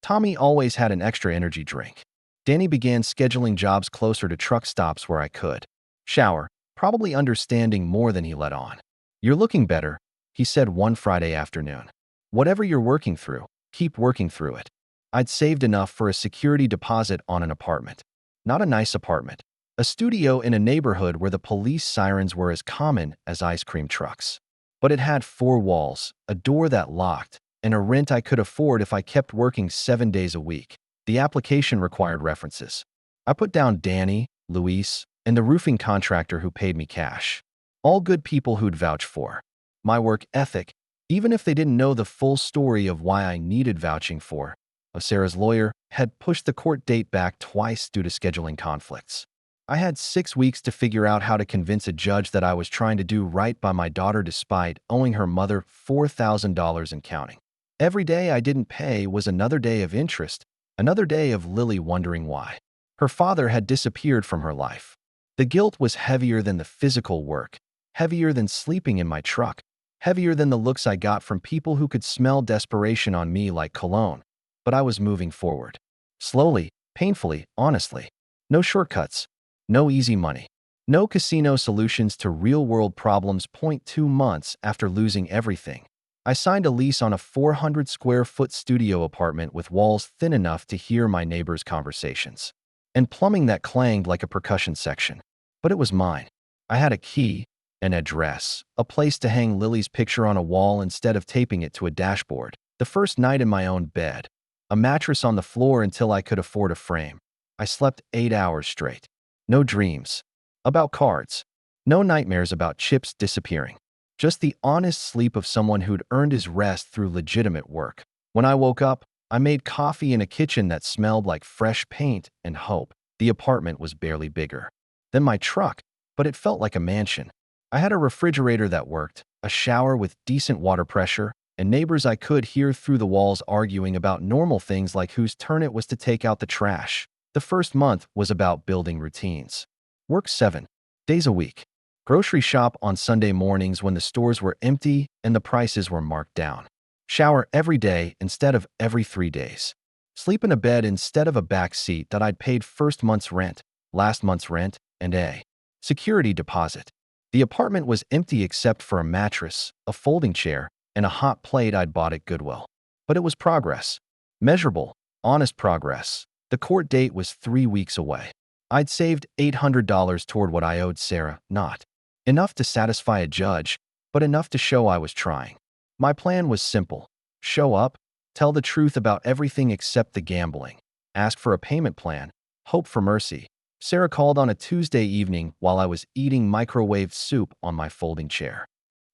Tommy always had an extra energy drink. Danny began scheduling jobs closer to truck stops where I could shower, probably understanding more than he let on. "You're looking better," he said one Friday afternoon. "Whatever you're working through, keep working through it." I'd saved enough for a security deposit on an apartment. Not a nice apartment. A studio in a neighborhood where the police sirens were as common as ice cream trucks. But it had 4 walls, a door that locked, and a rent I could afford if I kept working 7 days a week. The application required references. I put down Danny, Luis, and the roofing contractor who paid me cash. All good people who'd vouch for my work ethic, even if they didn't know the full story of why I needed vouching for. Sarah's lawyer had pushed the court date back twice due to scheduling conflicts. I had 6 weeks to figure out how to convince a judge that I was trying to do right by my daughter despite owing her mother $4,000 and counting. Every day I didn't pay was another day of interest, another day of Lily wondering why. Her father had disappeared from her life. The guilt was heavier than the physical work, heavier than sleeping in my truck, heavier than the looks I got from people who could smell desperation on me like cologne. But I was moving forward. Slowly, painfully, honestly. No shortcuts. No easy money. No casino solutions to real-world problems. 2 months after losing everything, I signed a lease on a 400-square-foot studio apartment with walls thin enough to hear my neighbors' conversations, and plumbing that clanged like a percussion section. But it was mine. I had a key, an address, a place to hang Lily's picture on a wall instead of taping it to a dashboard. The first night in my own bed, a mattress on the floor until I could afford a frame. I slept 8 hours straight. No dreams about cards. No nightmares about chips disappearing. Just the honest sleep of someone who'd earned his rest through legitimate work. When I woke up, I made coffee in a kitchen that smelled like fresh paint and hope. The apartment was barely bigger than my truck, but it felt like a mansion. I had a refrigerator that worked, a shower with decent water pressure, and neighbors I could hear through the walls arguing about normal things like whose turn it was to take out the trash. The first month was about building routines. Work 7 days a week. Grocery shop on Sunday mornings when the stores were empty and the prices were marked down. Shower every day instead of every 3 days. Sleep in a bed instead of a back seat that I'd paid first month's rent, last month's rent, and a security deposit. The apartment was empty except for a mattress, a folding chair, and a hot plate I'd bought at Goodwill. But it was progress. Measurable, honest progress. The court date was 3 weeks away. I'd saved $800 toward what I owed Sarah, not enough to satisfy a judge, but enough to show I was trying. My plan was simple. Show up, tell the truth about everything except the gambling, ask for a payment plan, hope for mercy. Sarah called on a Tuesday evening while I was eating microwave soup on my folding chair.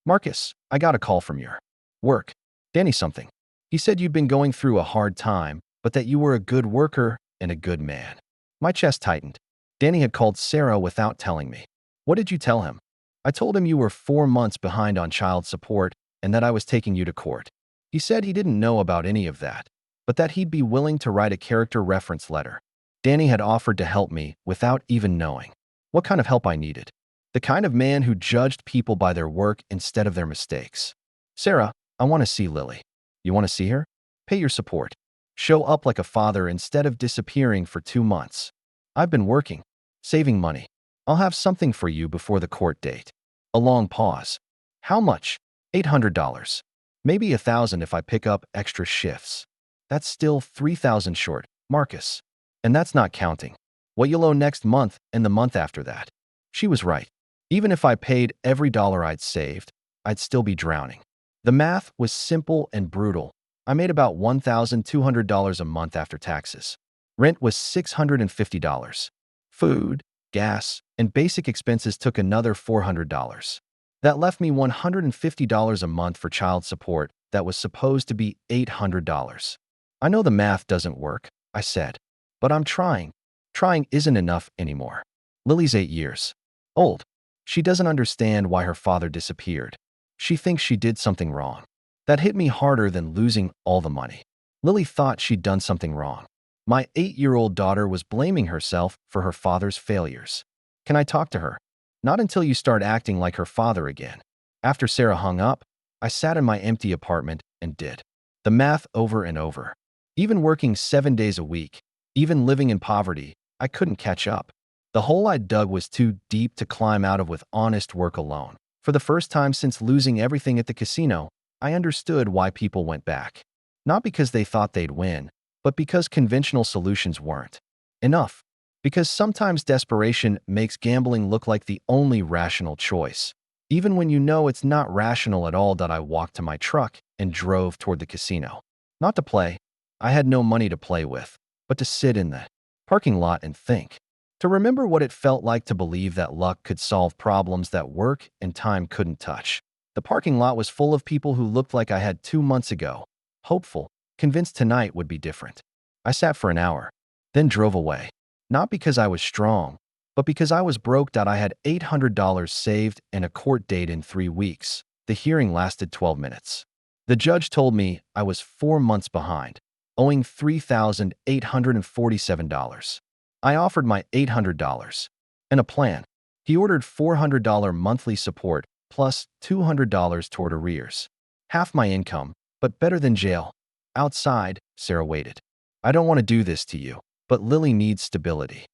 "Marcus, I got a call from your work. Danny something. He said you'd been going through a hard time, but that you were a good worker and a good man." My chest tightened. Danny had called Sarah without telling me. "What did you tell him?" "I told him you were 4 months behind on child support and that I was taking you to court. He said he didn't know about any of that, but that he'd be willing to write a character reference letter." Danny had offered to help me without even knowing what kind of help I needed. The kind of man who judged people by their work instead of their mistakes. "Sarah, I want to see Lily." "You want to see her? Pay your support. Show up like a father instead of disappearing for 2 months. I've been working, saving money. I'll have something for you before the court date." A long pause. "How much?" $800. Maybe $1,000 if I pick up extra shifts. That's still $3,000 short, Marcus. And that's not counting what you'll owe next month and the month after that. She was right. Even if I paid every dollar I'd saved, I'd still be drowning. The math was simple and brutal. I made about $1,200 a month after taxes. Rent was $650. Food, gas, and basic expenses took another $400. That left me $150 a month for child support that was supposed to be $800. I know the math doesn't work, I said, but I'm trying. Trying isn't enough anymore. Lily's 8 years old. She doesn't understand why her father disappeared. She thinks she did something wrong. That hit me harder than losing all the money. Lily thought she'd done something wrong. My 8-year-old daughter was blaming herself for her father's failures. Can I talk to her? Not until you start acting like her father again. After Sarah hung up, I sat in my empty apartment and did the math over and over. Even working 7 days a week, even living in poverty, I couldn't catch up. The hole I dug was too deep to climb out of with honest work alone. For the first time since losing everything at the casino, I understood why people went back. Not because they thought they'd win, but because conventional solutions weren't enough. Because sometimes desperation makes gambling look like the only rational choice. Even when you know it's not rational at all. I walked to my truck and drove toward the casino. Not to play. I had no money to play with, but to sit in the parking lot and think. To remember what it felt like to believe that luck could solve problems that work and time couldn't touch. The parking lot was full of people who looked like I had 2 months ago, hopeful, convinced tonight would be different. I sat for an hour, then drove away. Not because I was strong, but because I was broke. I had $800 saved and a court date in 3 weeks. The hearing lasted 12 minutes. The judge told me I was 4 months behind, owing $3,847. I offered my $800 and a plan. He ordered $400 monthly support plus $200 toward arrears. Half my income, but better than jail. Outside, Sarah waited. I don't want to do this to you, but Lily needs stability.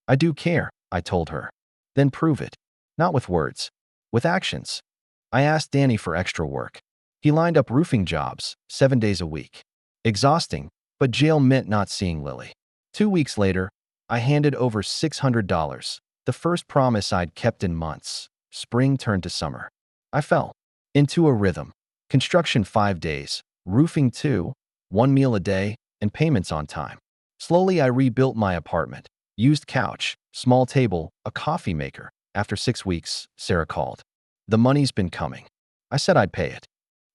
I do care, I told her. Then prove it. Not with words, with actions. I asked Danny for extra work. He lined up roofing jobs, 7 days a week. Exhausting, but jail meant not seeing Lily. 2 weeks later, I handed over $600, the first promise I'd kept in months. Spring turned to summer. I fell into a rhythm. Construction 5 days, roofing 2, 1 meal a day, and payments on time. Slowly, I rebuilt my apartment. Used couch, small table, a coffee maker. After 6 weeks, Sarah called. The money's been coming. I said I'd pay it.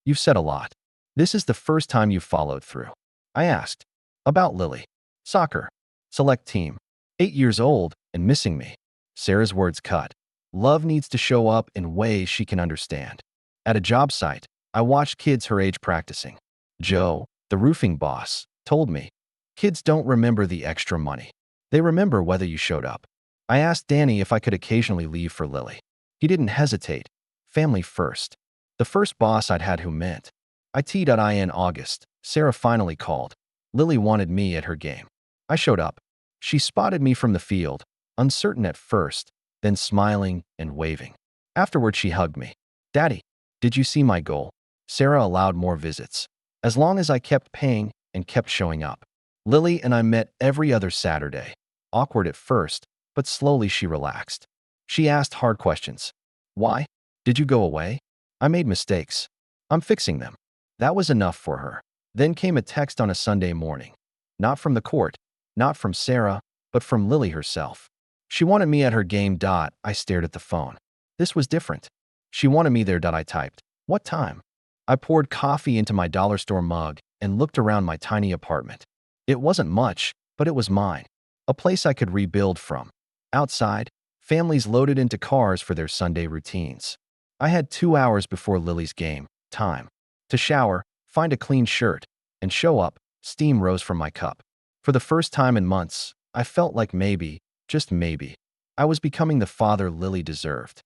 You've said a lot. This is the first time you've followed through. I asked. About Lily. Soccer. Select team. 8 years old and missing me. Sarah's words cut. Love needs to show up in ways she can understand. At a job site, I watched kids her age practicing. Joe, the roofing boss, told me, kids don't remember the extra money. They remember whether you showed up. I asked Danny if I could occasionally leave for Lily. He didn't hesitate. Family first. The first boss I'd had who meant. I teed in August. Sarah finally called. Lily wanted me at her game. I showed up. She spotted me from the field, uncertain at first, then smiling and waving. Afterward, she hugged me. Daddy, did you see my goal? Sarah allowed more visits. As long as I kept paying and kept showing up. Lily and I met every other Saturday. Awkward at first, but slowly she relaxed. She asked hard questions. Why? Did you go away? I made mistakes. I'm fixing them. That was enough for her. Then came a text on a Sunday morning. Not from the court, not from Sarah, but from Lily herself. She wanted me at her game. I stared at the phone. This was different. She wanted me there. I typed. What time? I poured coffee into my dollar store mug and looked around my tiny apartment. It wasn't much, but it was mine. A place I could rebuild from. Outside, families loaded into cars for their Sunday routines. I had 2 hours before Lily's game time to shower, find a clean shirt, and show up. Steam rose from my cup. For the first time in months, I felt like maybe, just maybe, I was becoming the father Lily deserved.